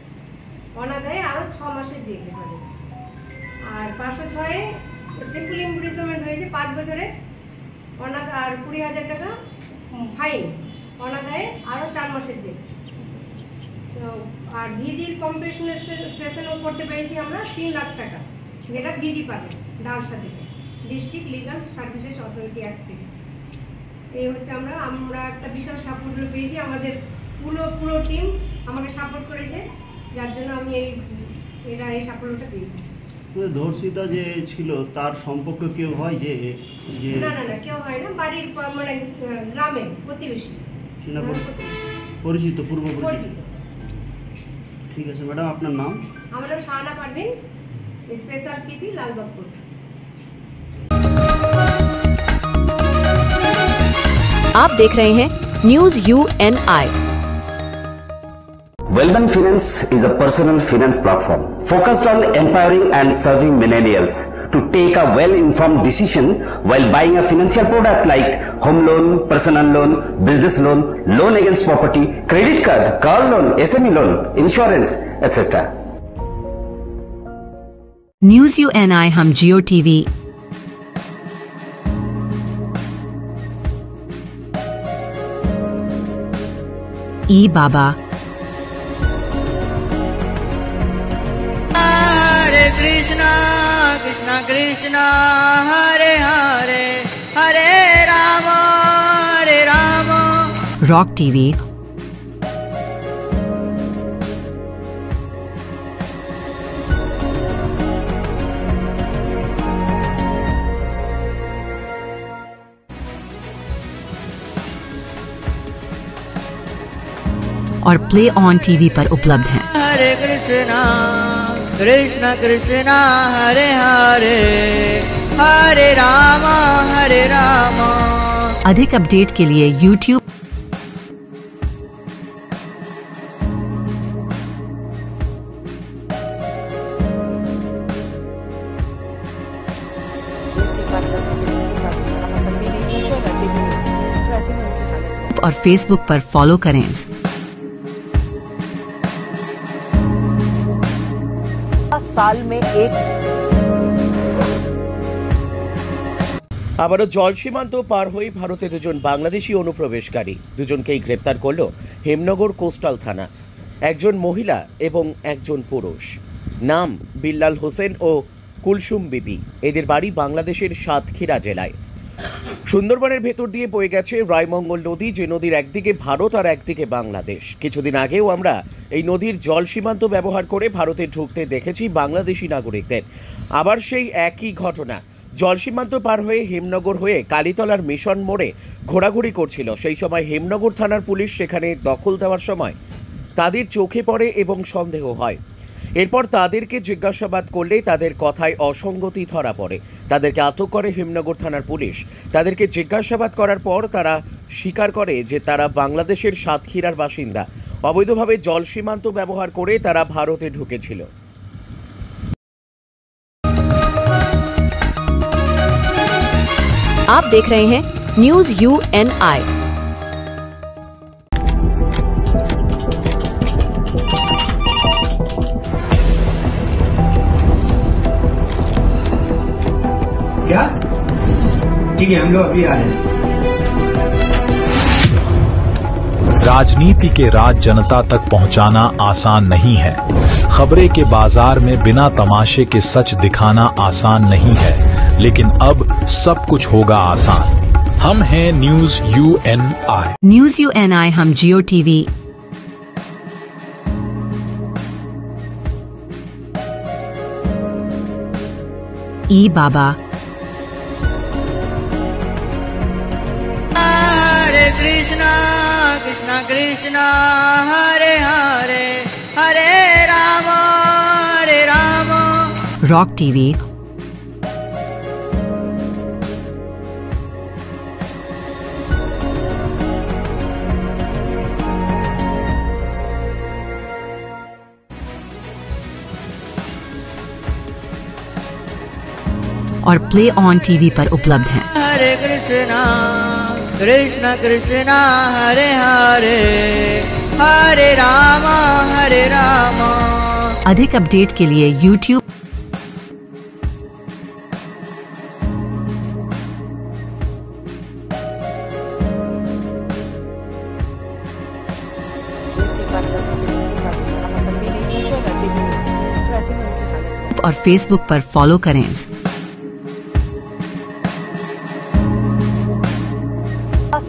Speaker 12: অনাদায়ে আরও 6 মাসের জেল হবে। আর 506-এ সিম্পল ইমপ্রিজনমেন্ট হয়েছে 5 বছরের, আর 20,000 টাকা ফাইন, অনাদায়ে আরও 4 মাসের জেল। আর ভিজির কম্পেনসেশনও করতে পেরেছি আমরা 3 লাখ টাকা, যেটা ভিজি পাবে ডালসা থেকে, district legal services authority act থেকে। এই হচ্ছে আমরা একটা বিশাল সাপোর্ট পেয়েছি, আমাদের পুরো টিম আমাকে সাপোর্ট করেছে, যার জন্য আমি এই সাফল্যটা পেয়েছি।
Speaker 11: ধর্ষিতা যে ছিল তার সম্পর্ক কেউ হয় যে
Speaker 12: না কেউ হয় না, বাড়ির মানে গ্রামের প্রতিবেশী,
Speaker 11: পরিচিত, পূর্ব পরিচিত। ঠিক আছে ম্যাডাম, আপনার নাম?
Speaker 12: আমার নাম Shahana Parvin, special PP, Lalbagh court.
Speaker 4: आप देख रहे हैं news UNI।
Speaker 16: Wellman Finance is a personal finance platform focused on empowering and serving millennials to take a well-informed decision while buying a financial product like home loan, personal loan, business loan, loan against property, credit card, car loan, SME loan, insurance, etc.
Speaker 15: News UNI हम जियो TV ई बाबा
Speaker 7: हरे Krishna Krishna Krishna Hare Hare Hare Ram
Speaker 15: rock TV और play on TV पर उपलब्ध हैं।
Speaker 7: हरे कृष्णा कृष्णा कृष्णा हरे हरे हरे राम
Speaker 15: अधिक update के लिए YouTube और Facebook पर फॉलो करें।
Speaker 9: साल में एक আবারও জল সীমান্ত পার হয়ে ভারতে দুজন বাংলাদেশি অনুপ্রবেশকারী দুজনকেই গ্রেপ্তার করল হেমনগর কোস্টাল থানা। একজন মহিলা এবং একজন পুরুষ, নাম বিল্লাল হোসেন ও কুলসুম বিবি। এদের বাড়ি বাংলাদেশের সাতক্ষীরা জেলায়। সুন্দরবনের ভেতর দিয়ে বয়ে গেছে রায়মঙ্গল নদী, যে নদীর একদিকে ভারত আর একদিকে বাংলাদেশ। কিছুদিন আগেও আমরা এই নদীর জল সীমান্ত ব্যবহার করে ভারতে ঢুকতে দেখেছি বাংলাদেশি নাগরিকদের। আবার সেই একই ঘটনা, জল সীমান্ত পার হয়ে হেমনগর হয়ে কালীতলার মিশন মোড়ে ঘোরাঘুরি করছিল। সেই সময় হেমনগর থানার পুলিশ সেখানে দখল দেওয়ার সময় তাদের চোখে পড়ে এবং সন্দেহ হয়। এরপর তাদেরকে জিজ্ঞাসাবাদ করলে তাদের কথায় অসঙ্গতি ধরা পড়ে। তাদেরকে আটক করে হেমনগর থানার পুলিশ। তাদেরকে জিজ্ঞাসাবাদ করার পর তারা স্বীকার করে যে তারা বাংলাদেশের সাতক্ষীরার বাসিন্দা। অবৈধভাবে জল সীমান্ত ব্যবহার করে তারা ভারতে ঢুকেছিল।
Speaker 4: आप देख रहे हैं न्यूज UNI।
Speaker 5: क्या? ठीक है, हम लोग अभी आ रहे हैं।
Speaker 6: राजनीति के राज जनता तक पहुंचाना आसान नहीं है। खबरें के बाजार में बिना तमाशे के सच दिखाना आसान नहीं है, लेकिन अब सब कुछ होगा आसान। हम हैं न्यूज UNI।
Speaker 15: न्यूज UNI हम जियो टीवी ई बाबा
Speaker 7: कृष्णा कृष्णा कृष्णा हरे हरे हरे राम
Speaker 15: रॉक टीवी और प्ले ऑन टीवी पर उपलब्ध हैं।
Speaker 7: हरे कृष्णा कृष्णा कृष्णा हरे हरे हरे राम
Speaker 15: अधिक अपडेट के लिए YouTube और Facebook पर फॉलो करें।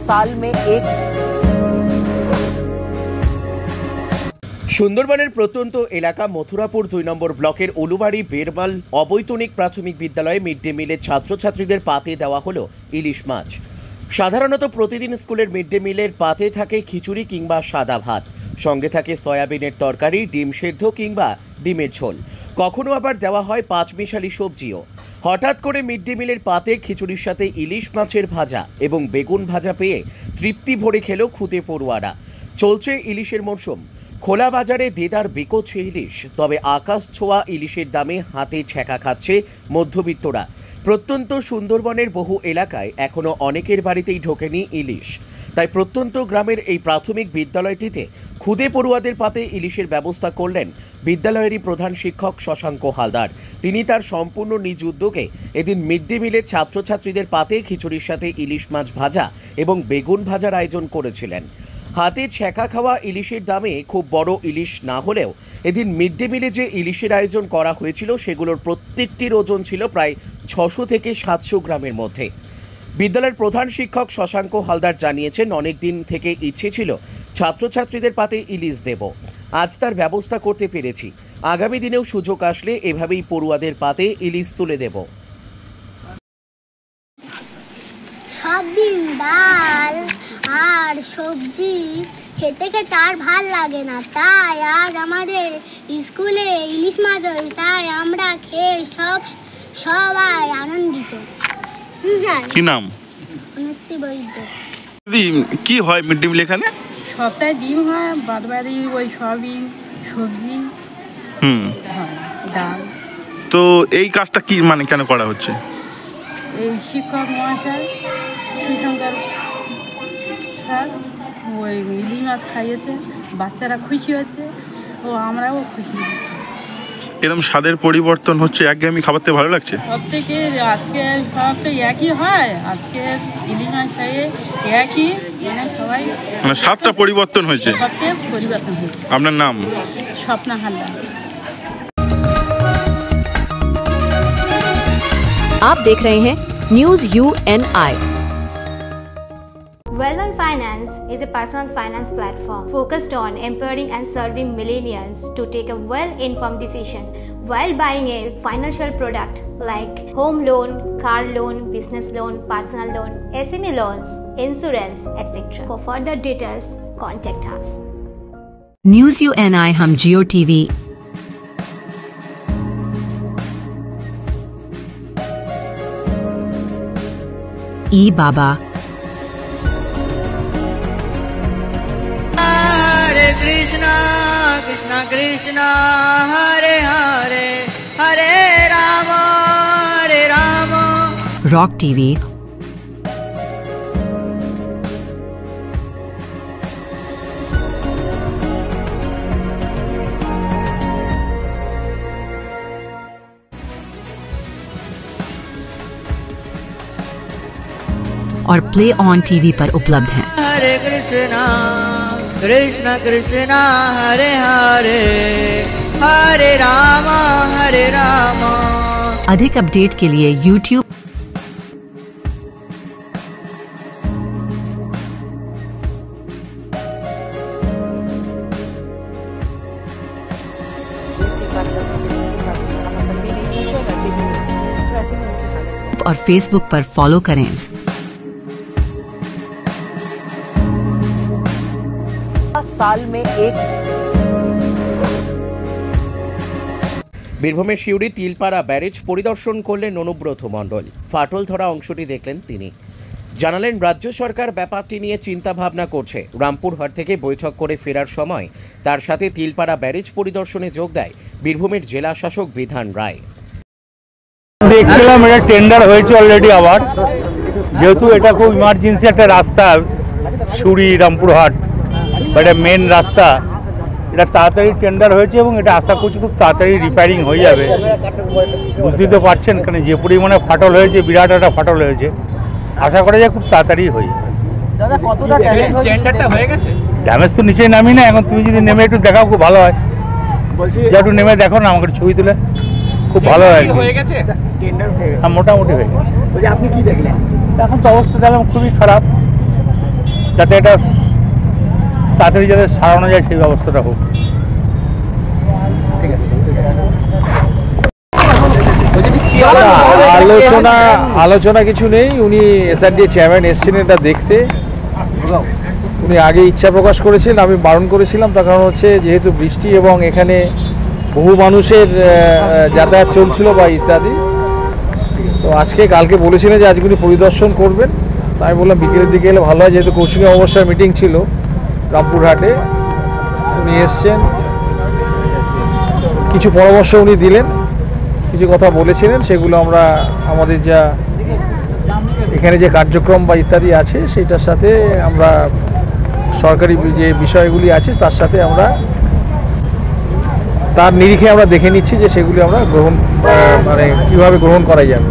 Speaker 9: साल में एक সুন্দরবনের প্রত্যন্ত এলাকা মথুরাপুর 2 নম্বর ব্লকের উলুবাড়ি বেরমাল অবৈতনিক প্রাথমিক বিদ্যালয়ে মিড ডে মিলে ছাত্রছাত্রীদের পাতে দেওয়া হলো ইলিশ মাছ। সাধারণত প্রতিদিন স্কুলের মিড ডে মিলের পাতে থাকে খিচুড়ি কিংবা সাদা ভাত, সঙ্গে থাকে সয়াবিনের তরকারি, ডিম সেদ্ধ কিংবা ডিমের ঝোল। কখনো আবার দেওয়া হয় পাঁচমিশালি সবজিও। হঠাৎ করে মিড ডে মিলের পাতে খিচুড়ির সাথে ইলিশ মাছের ভাজা এবং বেগুন ভাজা পেয়ে তৃপ্তি ভরে খেল খুদে পড়ুয়ারা। চলছে ইলিশের মরশুম। খোলা বাজারে দেদার বিকোচ্ছে ইলিশ, তবে আকাশ ছোঁয়া ইলিশের দামে হাতে ছ্যাঁকা খাচ্ছে মধ্যবিত্তরা। প্রত্যন্ত সুন্দরবনের বহু এলাকায় এখনো অনেকের বাড়িতেই ঢোকেনি ইলিশ। তাই প্রত্যন্ত গ্রামের এই প্রাথমিক বিদ্যালয়টিতে ক্ষুদে পড়ুয়াদের পাতে ইলিশের ব্যবস্থা করলেন বিদ্যালয়েরই প্রধান শিক্ষক শশাঙ্ক হালদার। তিনি তার সম্পূর্ণ নিজ উদ্যোগে এদিন মিড ডে মিলে ছাত্রছাত্রীদের পাতে খিচুড়ির সাথে ইলিশ মাছ ভাজা এবং বেগুন ভাজার আয়োজন করেছিলেন। হাতে ছ্যাঁকা খাওয়া ইলিশের দামে খুব বড় ইলিশ না হলেও এদিন মিড ডে মিলে যে ইলিশের আয়োজন করা হয়েছিল সেগুলোর প্রত্যেকটির ওজন ছিল প্রায় 600 থেকে 700 গ্রামের মধ্যে। বিদ্যালয়ের প্রধান শিক্ষক শশাঙ্ক হালদার জানিয়েছেন, অনেক দিন থেকে ইচ্ছে ছিল ছাত্রছাত্রীদের পাতে ইলিশ দেব, আজ তার ব্যবস্থা করতে পেরেছি। আগামী দিনেও সুযোগ আসলে এভাবেই পড়ুয়াদের পাতে ইলিশ তুলে দেব।
Speaker 10: সব দিন ডাল আর সবজি খেতে খেতে আর ভাল লাগে না, তাই আজ আমাদের স্কুলে ইলিশ মাছ হয়, তাই আমরা খেয়ে সবাই আনন্দিত।
Speaker 13: কি নাম?
Speaker 10: অনুশ্রী বৈদ্য।
Speaker 13: কি হয় মিড ডে মিল এখানে?
Speaker 14: সপ্তাহে ডিম হয়, বাদবাকি ওই সয়াবিন সবজি ডাল।
Speaker 13: তো এই কাজটা কি মানে কেন করা হচ্ছে?
Speaker 14: এই শিক্ষক মহাশয় সুশঙ্কর স্যার ওই ইলিশ মাছ খাইয়েছে, বাচ্চারা খুশি হচ্ছে ও আমরাও খুশি।
Speaker 13: এরকম স্বাদের পরিবর্তন হচ্ছে, একঘেয়েমি খাবার থেকে ভালো লাগছে।
Speaker 14: সব থেকে আজকে সবটা একই হয়, আজকে ইলিশ মাছ খাইয়ে একই মানে সবাই
Speaker 13: মানে স্বাদটা পরিবর্তন হয়েছে।
Speaker 14: সবচেয়ে পরিবর্তন হয়েছে।
Speaker 13: আপনার নাম?
Speaker 14: স্বপ্না হালদার।
Speaker 4: आप देख रहे हैं news UNI।
Speaker 8: Well-Known Finance is a personal finance platform focused on empowering and serving millennials to take a well-informed decision while buying a financial product like home loan, car loan, business loan, personal loan, SME loans, insurance, etc. For further details, contact us.
Speaker 15: News UNI हम जियो TV, ई बाबा,
Speaker 7: Hare Krishna, Krishna Krishna, Hare Hare, Hare Rama, Hare Rama,
Speaker 15: rock TV, और play on TV पर उपलब्ध हैं।
Speaker 7: Hare Krishna, Krishna Krishna, Hare Hare, Hare Rama, Hare Rama।
Speaker 15: अधिक update के लिए YouTube और Facebook पर फॉलो करें।
Speaker 9: साल में एक বীরভূমের শিউরি তিলপাড়া ব্যারেজ পরিদর্শন করলেন অনুব্রত মণ্ডল। ফাটল ধরা অংশটি দেখলেন তিনি। জানালেন রাজ্য সরকার ব্যাপারটি নিয়ে চিন্তা ভাবনা করছে। রামপুরহাট থেকে বৈঠক করে ফেরার সময় তার সাথে তিলপাড়া ব্যারেজ পরিদর্শনে যোগ দেয় বীরভূমের জেলা শাসক বিধান রায়।
Speaker 24: দেখছিলাম এটা টেন্ডার হয়েছে অলরেডি, আবার যেহেতু এটা খুব ইমার্জেন্সি একটা রাস্তা শিউরি রামপুরহাট, এটা মেন রাস্তা, এটা তাড়াতাড়ি টেন্ডার হয়েছে এবং এটা আশা করছি খুব তাড়াতাড়ি রিপেয়ারিং হয়ে যাবে। বুঝতেই তো পারছেন এখানে যে পরিমাণে ফাটল হয়েছে, বিরাট একটা ফাটল হয়েছে, আশা করা যায় খুব তাড়াতাড়ি হয়ে যাবে। ড্যামেজ তো নিচেই নামি না, এখন তুমি যদি নেমে একটু দেখাও খুব ভালো হয়। একটু নেমে দেখো না, আমাকে ছবি তুলে খুব ভালো হয়। হ্যাঁ, মোটামুটি হয়ে গেছে।
Speaker 22: আপনি কি দেখলেন?
Speaker 24: এখন তো অবস্থা দেখলাম খুবই খারাপ, যাতে এটা তাড়াতাড়ি যাতে সারানো যায় সেই ব্যবস্থাটা হোক। ঠিক আছে।
Speaker 25: আলোচনা কিছু নেই, উনি SRDA চেয়ারম্যান এসেছেন এটা দেখতে। উনি আগে ইচ্ছা প্রকাশ করেছিলেন, আমি বারণ করেছিলাম, তার কারণ হচ্ছে যেহেতু বৃষ্টি এবং এখানে বহু মানুষের যাতায়াত চলছিল বা ইত্যাদি, তো আজকে কালকে বলেছিলেন যে আজকে উনি পরিদর্শন করবেন। তাই বললাম বিকেলের দিকে এলে ভালো হয়, যেহেতু কৌশিকী অমাবস্যার মিটিং ছিল, রামপুরহাটে। উনি এসছেন, কিছু পরামর্শ উনি দিলেন, কিছু কথা বলেছিলেন, সেগুলো আমরা আমাদের যা এখানে যে কার্যক্রম বা ইত্যাদি আছে সেইটার সাথে আমরা সরকারি যে বিষয়গুলি আছে তার সাথে আমরা তার নিরিখে আমরা দেখে নিচ্ছি যে সেগুলি আমরা গ্রহণ মানে কীভাবে গ্রহণ করা যাবে।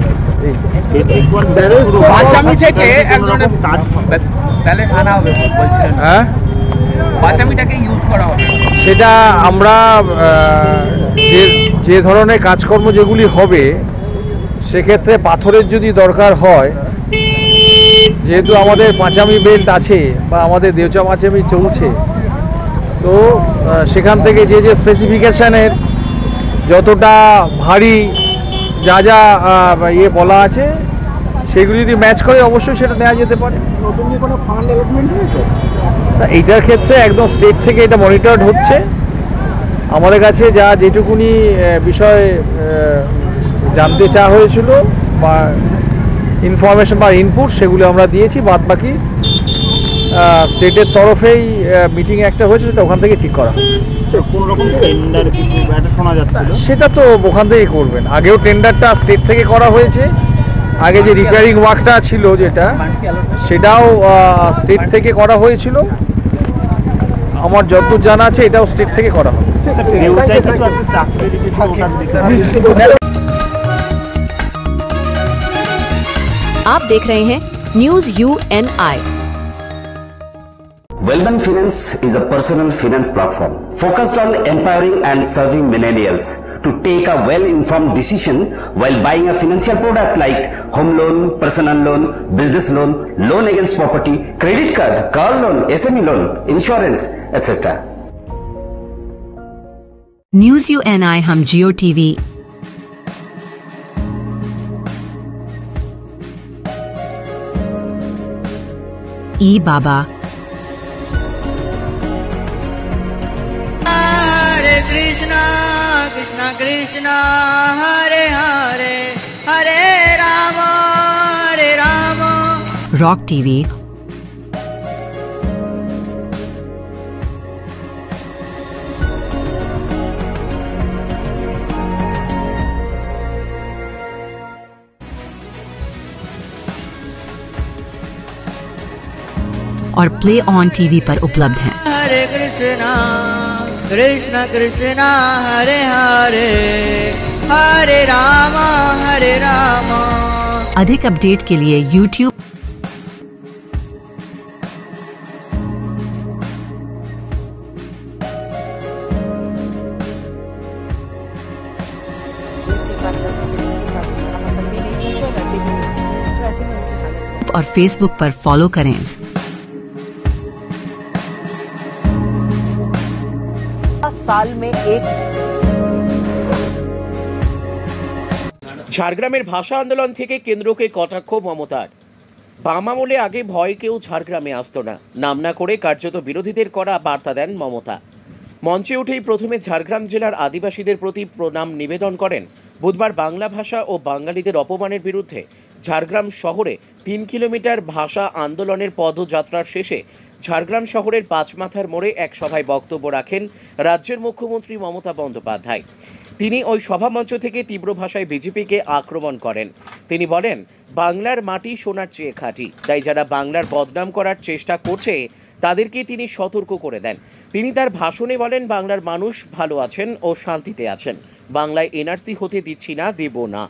Speaker 25: হ্যাঁ, সেটা আমরা যে ধরনের কাজকর্ম যেগুলি হবে সেক্ষেত্রে পাথরের যদি দরকার হয়, যেহেতু আমাদের পাঁচামি বেল্ট আছে বা আমাদের দেওচা পাঁচামি চলছে, তো সেখান থেকে যে যে স্পেসিফিকেশানের যতটা ভারী যা যা ইয়ে বলা আছে সেগুলি যদি ম্যাচ করে অবশ্যই সেটা নেওয়া যেতে পারে।
Speaker 22: নতুন কি কোনো ফান্ড অ্যালটমেন্ট হয়েছে?
Speaker 25: এইটার ক্ষেত্রে একদম স্টেট থেকে এটা মনিটরড হচ্ছে। আমাদের কাছে যা যেটুকুনি বিষয় জানতে চাওয়া হয়েছিল বা ইনফরমেশন বা ইনপুট সেগুলো আমরা দিয়েছি, বাদ বাকি স্টেটের তরফেই মিটিং একটা হয়েছে, সেটা ওখান থেকে ঠিক করা সেটা তো ওখান থেকেই করবেন। আগেও টেন্ডারটা স্টেট থেকে করা হয়েছে, আগে যে রিপেয়ারিং ওয়ার্কটা ছিল যেটা সেটাও স্টেট থেকে করা হয়েছিল। আমার যতদূর জানা আছে এটাও স্টেট থেকে করা হবে।
Speaker 4: आप देख रहे हैं news UNI।
Speaker 16: Wellman Finance is a personal finance platform focused on empowering and serving millennials to take a well-informed decision while buying a financial product like home loan, personal loan, business loan, loan against property, credit card, car loan, SME loan, insurance, etc.
Speaker 15: News UNI हम जियो TV ई बाबा
Speaker 7: Hare Krishna Krishna Krishna Hare Hare Hare Rama Hare Rama
Speaker 15: rock TV और play on TV पर उपलब्ध हैं।
Speaker 7: Hare Krishna Krishna Krishna Hare Hare Hare Rama Hare Rama।
Speaker 15: अधिक update के लिए YouTube और Facebook पर फॉलो करें।
Speaker 9: साल में एक ঝাড়গ্রামের ভাষা আন্দোলন থেকে কেন্দ্রকে কটাক্ষ মমতার। বাম আমলে আগে ভয় কেউ ঝাড়গ্রামে আসতো না, নাম না করে কার্যত বিরোধীদের করা বার্তা দেন মমতা। মঞ্চে উঠেই প্রথমে ঝাড়গ্রাম জেলার আদিবাসীদের প্রতি প্রণাম নিবেদন করেন। বুধবার বাংলা ভাষা ও বাঙালিদের অপমানের বিরুদ্ধে ঝাড়গ্রাম শহরে 3 কিলোমিটার ভাষা আন্দোলনের পদযাত্রার শেষে ঝাড়গ্রাম শহরের পাঁচমাথার মোড়ে এক সভায় বক্তব্য রাখেন রাজ্যের মুখ্যমন্ত্রী মমতা বন্দ্যোপাধ্যায়। তিনি ওই সভামঞ্চ থেকে তীব্র ভাষায় বিজেপিকে আক্রমণ করেন। তিনি বলেন, বাংলার মাটি সোনার চেয়ে খাঁটি, তাই যারা বাংলার বদনাম করার চেষ্টা করছে তাদেরকে তিনি সতর্ক করে দেন। তিনি তার ভাষণে বলেন, বাংলার মানুষ ভালো আছেন ও শান্তিতে আছেন, বাংলায় এনআরসি হতে দিচ্ছি না, দেব না।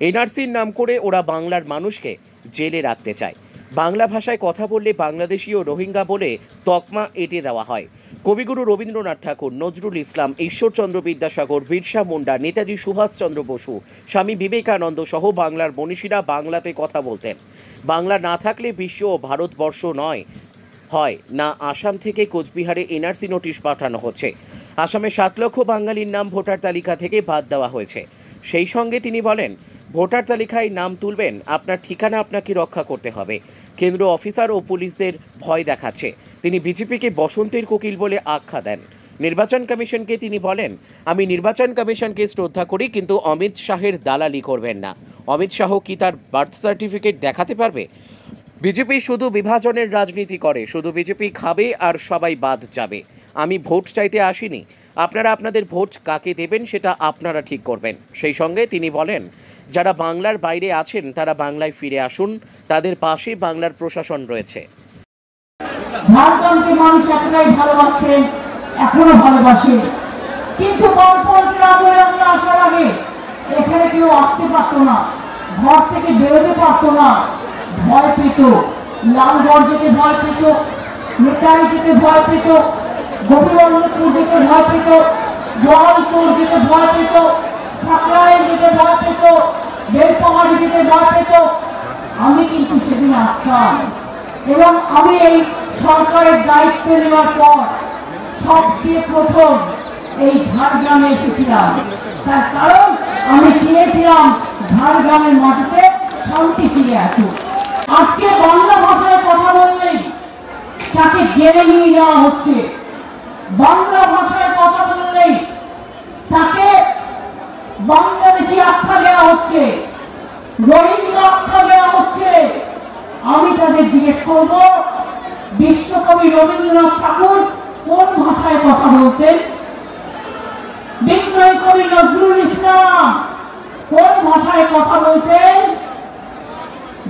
Speaker 9: এনআরসির নাম করে ওরা বাংলার মানুষকে জেলে রাখতে চায়। বাংলা ভাষায় কথা বললে বাংলাদেশি ও রোহিঙ্গা বলে তকমা এঁটে দেওয়া হয়। কবিগুরু রবীন্দ্রনাথ ঠাকুর, নজরুল ইসলাম, ঈশ্বরচন্দ্র বিদ্যাসাগর, বিরসা মুন্ডা, নেতাজি সুভাষচন্দ্র বসু, স্বামী বিবেকানন্দ সহ বাংলার মনীষীরা বাংলাতে কথা বলতেন। বাংলা না থাকলে বিশ্ব ও ভারতবর্ষ নয় হয় না। আসাম থেকে কোচবিহারে এনআরসি নোটিশ পাঠানো হচ্ছে। আসামে 7 লক্ষ বাঙালির নাম ভোটার তালিকা থেকে বাদ দেওয়া হয়েছে। সেই সঙ্গে তিনি বলেন, ভোটার তালিকায় নাম তুলবেন, আপনার ঠিকানা আপনাকে রক্ষা করতে হবে। কেন্দ্র অফিসার ও পুলিশদের ভয় দেখাচ্ছে। তিনি বিজেপিকে বসন্তের কোকিল বলে আখ্যা দেন। নির্বাচন কমিশনকে তিনি বলেন, আমি নির্বাচন কমিশনকে শ্রদ্ধা করি, কিন্তু অমিত শাহের দালালি করবেন না। অমিত শাহ কি তার বার্থ সার্টিফিকেট দেখাতে পারবে? বিজেপি শুধু বিভাজনের রাজনীতি করে, শুধু বিজেপি খাবে আর সবাই বাদ যাবে। আমি ভোট চাইতে আসিনি, আপনারা আপনাদের ভোট কাকে দেবেন সেটা আপনারা ঠিক করবেন। সেই সঙ্গে তিনি বলেন, যারা বাংলার বাইরে আছেন তারা বাংলায় ফিরে আসুন, তাদের পাশে বাংলার প্রশাসন রয়েছে।
Speaker 17: ঝাড়খণ্ডকে মানুষ এতটাই ভালোবাসতেন, এখনো ভালোবাসে, কিন্তু গ্রামে আমরা আসার আগে এখানে কেউ আসতে পারতো না, ঘর থেকে বেরোতে পারতো না, ভয় পেত। লালগড় যেতে ভয় পেত, নেতারি যেতে ভয় পেত, গোপীবল্লভপুর যেতে ভয় পেত, জওয়ালপুর যেতে ভয় পেত, সাকরাইল যেতে ভয় পেত, বেলপাহাড়ি যেতে ভয় পেত। আমি কিন্তু সেদিন আসতাম এবং আমি এই সরকারের দায়িত্ব নেওয়ার পর সবচেয়ে প্রথম এই ঝাড়গ্রামে এসেছিলাম। তার কারণ আমি চেয়েছিলাম ঝাড়গ্রামের মাটিতে শান্তি ফিরে আসুক। আজকে বাংলা ভাষায় কথা বললেই তাকে জেলে নিয়ে যাওয়া হচ্ছে, বাংলা ভাষায় কথা বললেই তাকে বাংলাদেশি আখ্যা দেওয়া হচ্ছে, রোহিঙ্গা আখ্যা দেওয়া হচ্ছে। আমি তাদের জিজ্ঞেস করব, বিশ্বকবি রবীন্দ্রনাথ ঠাকুর কোন ভাষায় কথা বলতেন? বিদ্রোহী কবি নজরুল ইসলাম কোন ভাষায় কথা বলতেন?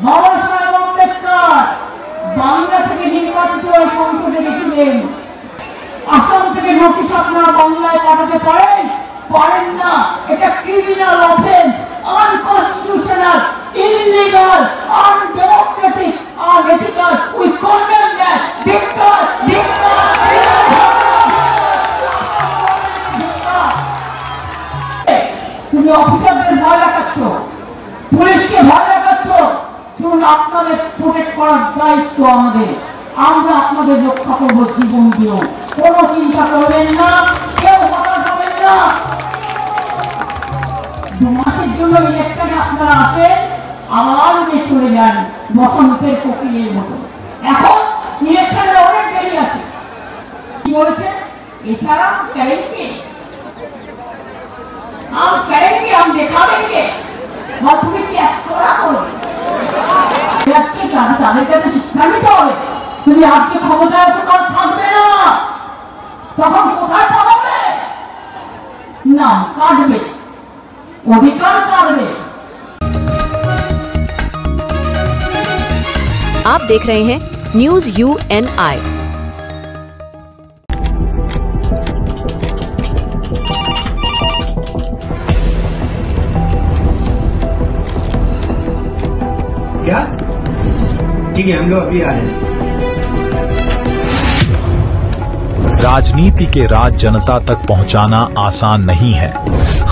Speaker 17: বাবা সাহেব আম্বেদকর বাংলা থেকে নির্বাচিত হয়ে সংসদে গেছিলেন। আসাম থেকে নোটিশ আপনারা বাংলায় পাঠাতে পারেন না। এটা criminal offence, unconstitutional, illegal, undemocratic, unethical. We condemn that. তুমি অফিসারদের ভয় দেখাচ্ছ, পুলিশকে ভয় দেখাচ্ছ। শুনুন, আপনাদের প্রোটেক্ট করার দায়িত্ব আমাদের। আমরা আপনাদের রক্ষা করবো জীবন দিয়েও। কোনো চিন্তা করবেন না, কেউ হতাশ হবেন না। 2 মাসের জন্য ইলেকশনে আপনারা আসেন, আবার উঠে চলে যান বসন্তের কোকিলের মতো। এখন ইলেকশনের অনেক দেরি আছে। কি বলেছে? এছাড়া করেंगे, हम करेंगे, हम दिखा देंगे। और তুমি কি করা করবে? আজকে তাদের কাছে শিক্ষা নিতে হবে। তুমি আজকে ক্ষমতায় আছো, কাল থাকবে না, তখন কোথায় পাবে? না, কাটবে, অধিকার কাটবে।
Speaker 4: आप देख रहे हैं न्यूज UNI।
Speaker 5: क्या? ठीक है, हम लोग अभी आ रहे हैं।
Speaker 6: राजनीति के राज जनता तक पहुंचाना आसान नहीं है।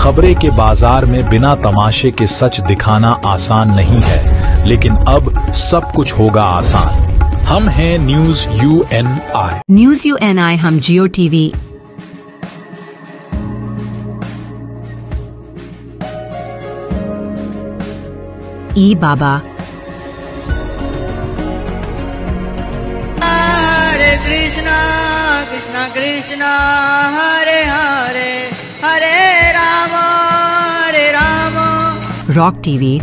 Speaker 6: खबरें के बाजार में बिना तमाशे के सच दिखाना आसान नहीं है, लेकिन अब सब कुछ होगा आसान। हम हैं न्यूज UNI।
Speaker 15: न्यूज UNI हम जियो टीवी, ई बाबा,
Speaker 7: कृष्णा कृष्णा हरे हरे, हरे राम
Speaker 15: रॉक टीवी,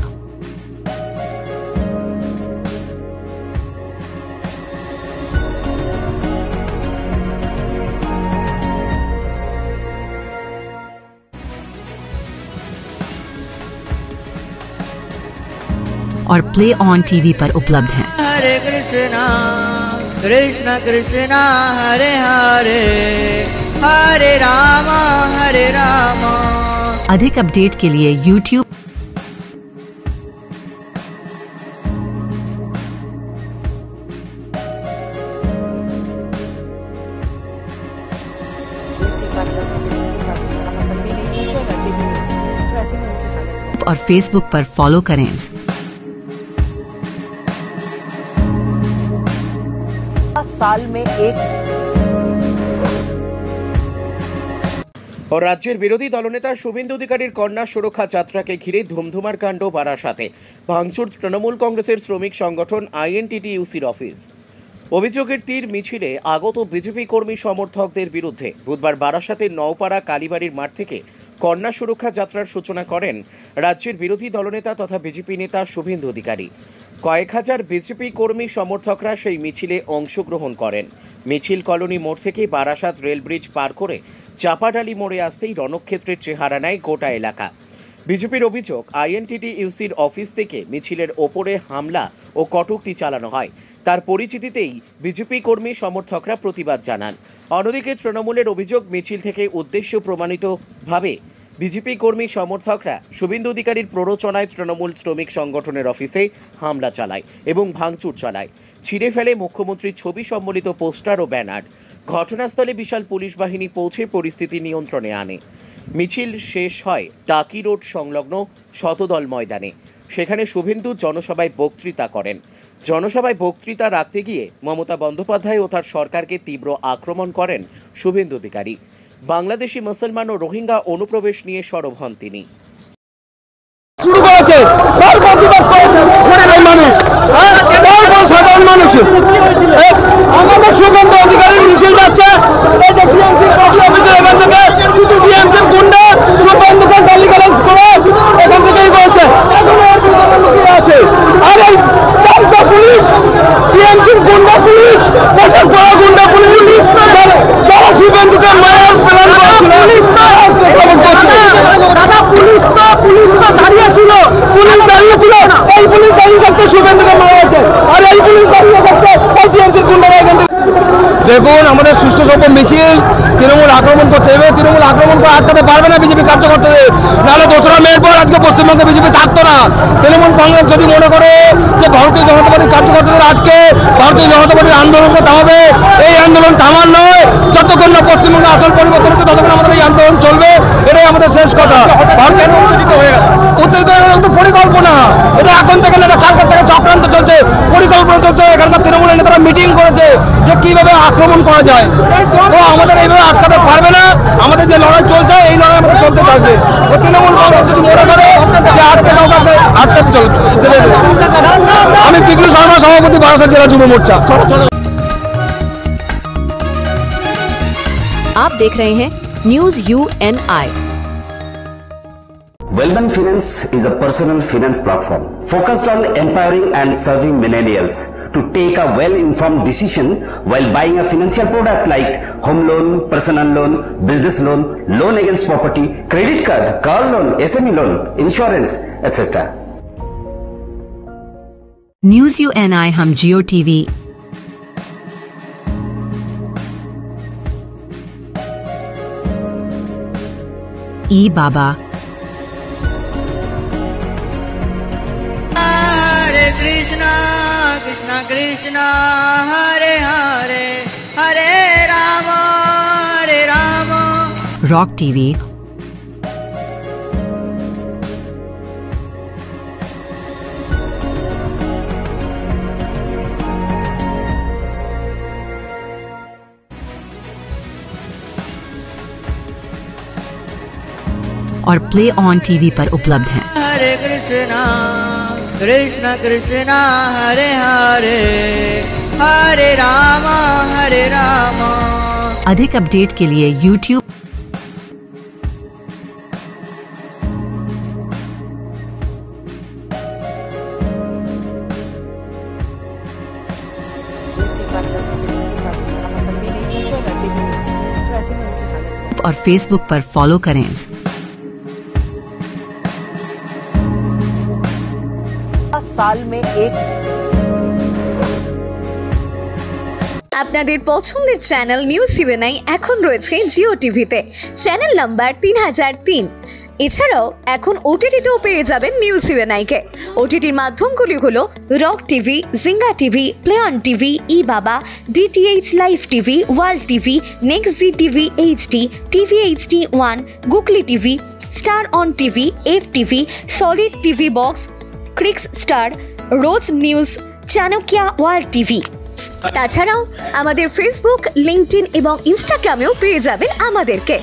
Speaker 15: और प्ले ऑन टीवी पर उपलब्ध हैं।
Speaker 7: हरे कृष्णा कृष्णा कृष्णा हरे हरे, हरे राम हरे राम।
Speaker 15: अधिक अपडेट के लिए YouTube और Facebook पर फॉलो करें।
Speaker 9: साल में एक और রাজ্যের বিরোধী দলনেতা শুভেন্দু অধিকারীর কন্যা সুরক্ষা যাত্রাকে ঘিরে ধুমধুমার কাণ্ড বারাসাতে। ভাঙচুর তৃণমূল কংগ্রেসের শ্রমিক সংগঠন INTTUCর অফিস। অভিযোগের তীর মিছিলে আগত বিজেপি কর্মী সমর্থকদের বিরুদ্ধে বুধবার বারাসাতের নওপাড়া কালীবাড়ির মাঠ থেকে কন্যা সুরক্ষা যাত্রার সূচনা করেন রাজ্যের বিরোধী দলনেতা তথা বিজেপি নেতা শুভেন্দু অধিকারী। কয়েক হাজার বিজেপি কর্মী সমর্থকরা সেই মিছিলে অংশগ্রহণ করেন। মিছিল কলোনি মোড় থেকে বারাসাত রেল ব্রিজ পার করে চাপাডালি মোড়ে আসতেই রণক্ষেত্রের চেহারা নেয় গোটা এলাকা। বিজেপির অভিযোগ, আইএনটিটিইউসির অফিস থেকে মিছিলের ওপরে হামলা ও কটূক্তি চালানো হয়। তার পরিচিতিতেই বিজেপি কর্মী সমর্থকরা প্রতিবাদ জানান। অন্যদিকে তৃণমূলের অভিযোগ, মিছিল থেকে উদ্দেশ্য প্রমাণিতভাবে বিজেপি কর্মী সমর্থকরা শুভেন্দু অধিকারীর প্ররোচনায় তৃণমূল শ্রমিক সংগঠনের অফিসে হামলা চালায় এবং ভাঙচুর চালায়, ছিঁড়ে ফেলে মুখ্যমন্ত্রীর ছবি সম্বলিত পোস্টার ও ব্যানার। ঘটনাস্থলে বিশাল পুলিশ বাহিনী পৌঁছে পরিস্থিতি নিয়ন্ত্রণে আনে। মিছিল শেষ হয় টাকি রোড সংলগ্ন শতদল ময়দানে। সেখানে শুভেন্দু জনসভায় বক্তৃতা করেন। জনসভায় বক্তৃতা রাখতে গিয়ে মমতা বন্দ্যোপাধ্যায় ও তার সরকারকে তীব্র আক্রমণ করেন শুভেন্দু অধিকারী। বাংলাদেশি মুসলমান ও রোহিঙ্গা অনুপ্রবেশ নিয়ে সরব হন তিনি।
Speaker 1: শুরু করেছে তার প্রতিবাদ করেছে মানুষ, তারপর সাধারণ মানুষ। আমাদের শুভেন্দু অধিকারীর মিছিল যাচ্ছে, এই যে টিএমসির অফিসের এখান থেকে কিছু টিএমসির গুন্ডা শুভেন্দুকে গালিগালাজ করে এখান থেকেই করেছে। আছে আর এই চামচা পুলিশ, টিএমসির গুন্ডা পুলিশ, পোশাক পরা গুন্ডা পুলিশ যারা শুভেন্দুকে মারার প্ল্যান করেছিল। দাদা পুলিশ তো দাঁড়িয়ে ছিল, এই পুলিশ দাঁড়িয়ে থাকতে শুভেন্দুকে মারা হয়েছে, আর এই পুলিশ দাঁড়িয়ে থাকতে এই টিএমসির গুন্ডারা এখান থেকে। দেখুন, আমাদের সুষ্ঠু সভ্য মিছিল তৃণমূল আক্রমণ করছে, এবং তৃণমূল আক্রমণ করে আটকাতে পারবে না বিজেপি কার্যকর্তাদের। নাহলে 2রা মের পর আজকে পশ্চিমবঙ্গে বিজেপি থাকতো না। তৃণমূল কংগ্রেস যদি মনে করে যে ভারতীয় জনতা পার্টির কার্যকর্তাদের আটকে ভারতীয় জনতা পার্টির আন্দোলনকে থামাবে, এই আন্দোলন থামার নয়। যতক্ষণ না পশ্চিমবঙ্গে আসল পরিবর্তন হচ্ছে ততক্ষণ আমাদের এই আন্দোলন চলবে, এটাই আমাদের শেষ কথা। উত্তেজিত পরিকল্পনা, এটা এখন থেকে না, কালকার থেকে চক্রান্ত চলছে, পরিকল্পনা চলছে। এখানকার তৃণমূলের নেতারা মিটিং করেছে যে কিভাবে আক্রমণ করা যায়। তো আমাদের এইভাবে আটকাতে পারবে না। আমাদের যে লড়াই চলছে, এই লড়াই আমাদের চলতে থাকবে। ও তৃণমূল কংগ্রেস যদি মনে করে যে আজকে কাউকে আটকাতে চলে, আমি পিকলু শর্মা, সভাপতি, বারাসাত জেলা যুব মোর্চা।
Speaker 4: आप देख रहे हैं news UNI।
Speaker 16: Wellman Finance is a personal finance platform focused on empowering and serving millennials to take a well-informed decision while buying a financial product like home loan, personal loan, business loan, loan against property, credit card, car loan, SME loan, insurance, etc.
Speaker 15: News UNI हम जियो TV, ई बाबा,
Speaker 7: Krishna Krishna Hare Hare Hare Ram
Speaker 15: rock TV, और play on TV पर उपलब्ध हैं।
Speaker 7: हरे कृष्णा कृष्णा कृष्णा हरे हरे हरे राम हरे राम।
Speaker 15: अधिक update के लिए YouTube और Facebook पर फॉलो करें।
Speaker 4: साल में एक
Speaker 18: আপনাদের পছন্দের চ্যানেল নিউজ UNI এখন রয়েছে জিও টিভিতে, চ্যানেল নাম্বার 3003। এছাড়াও এখন ওটিটিতেও পেয়ে যাবেন নিউজ UNI কে। ওটিটির মাধ্যমগুলি হলো Rock TV, Zinga TV, Play On TV, E Baba, DTH live TV, world TV, next Zee TV HD, TV HD 1, Googly TV, Star On TV, FTV, solid TV box, Crix Star, Rose News, Chanakya World TV. তাছাড়াও আমাদের Facebook, LinkedIn এবং ইনস্টাগ্রামেও পেয়ে যাবেন আমাদেরকে।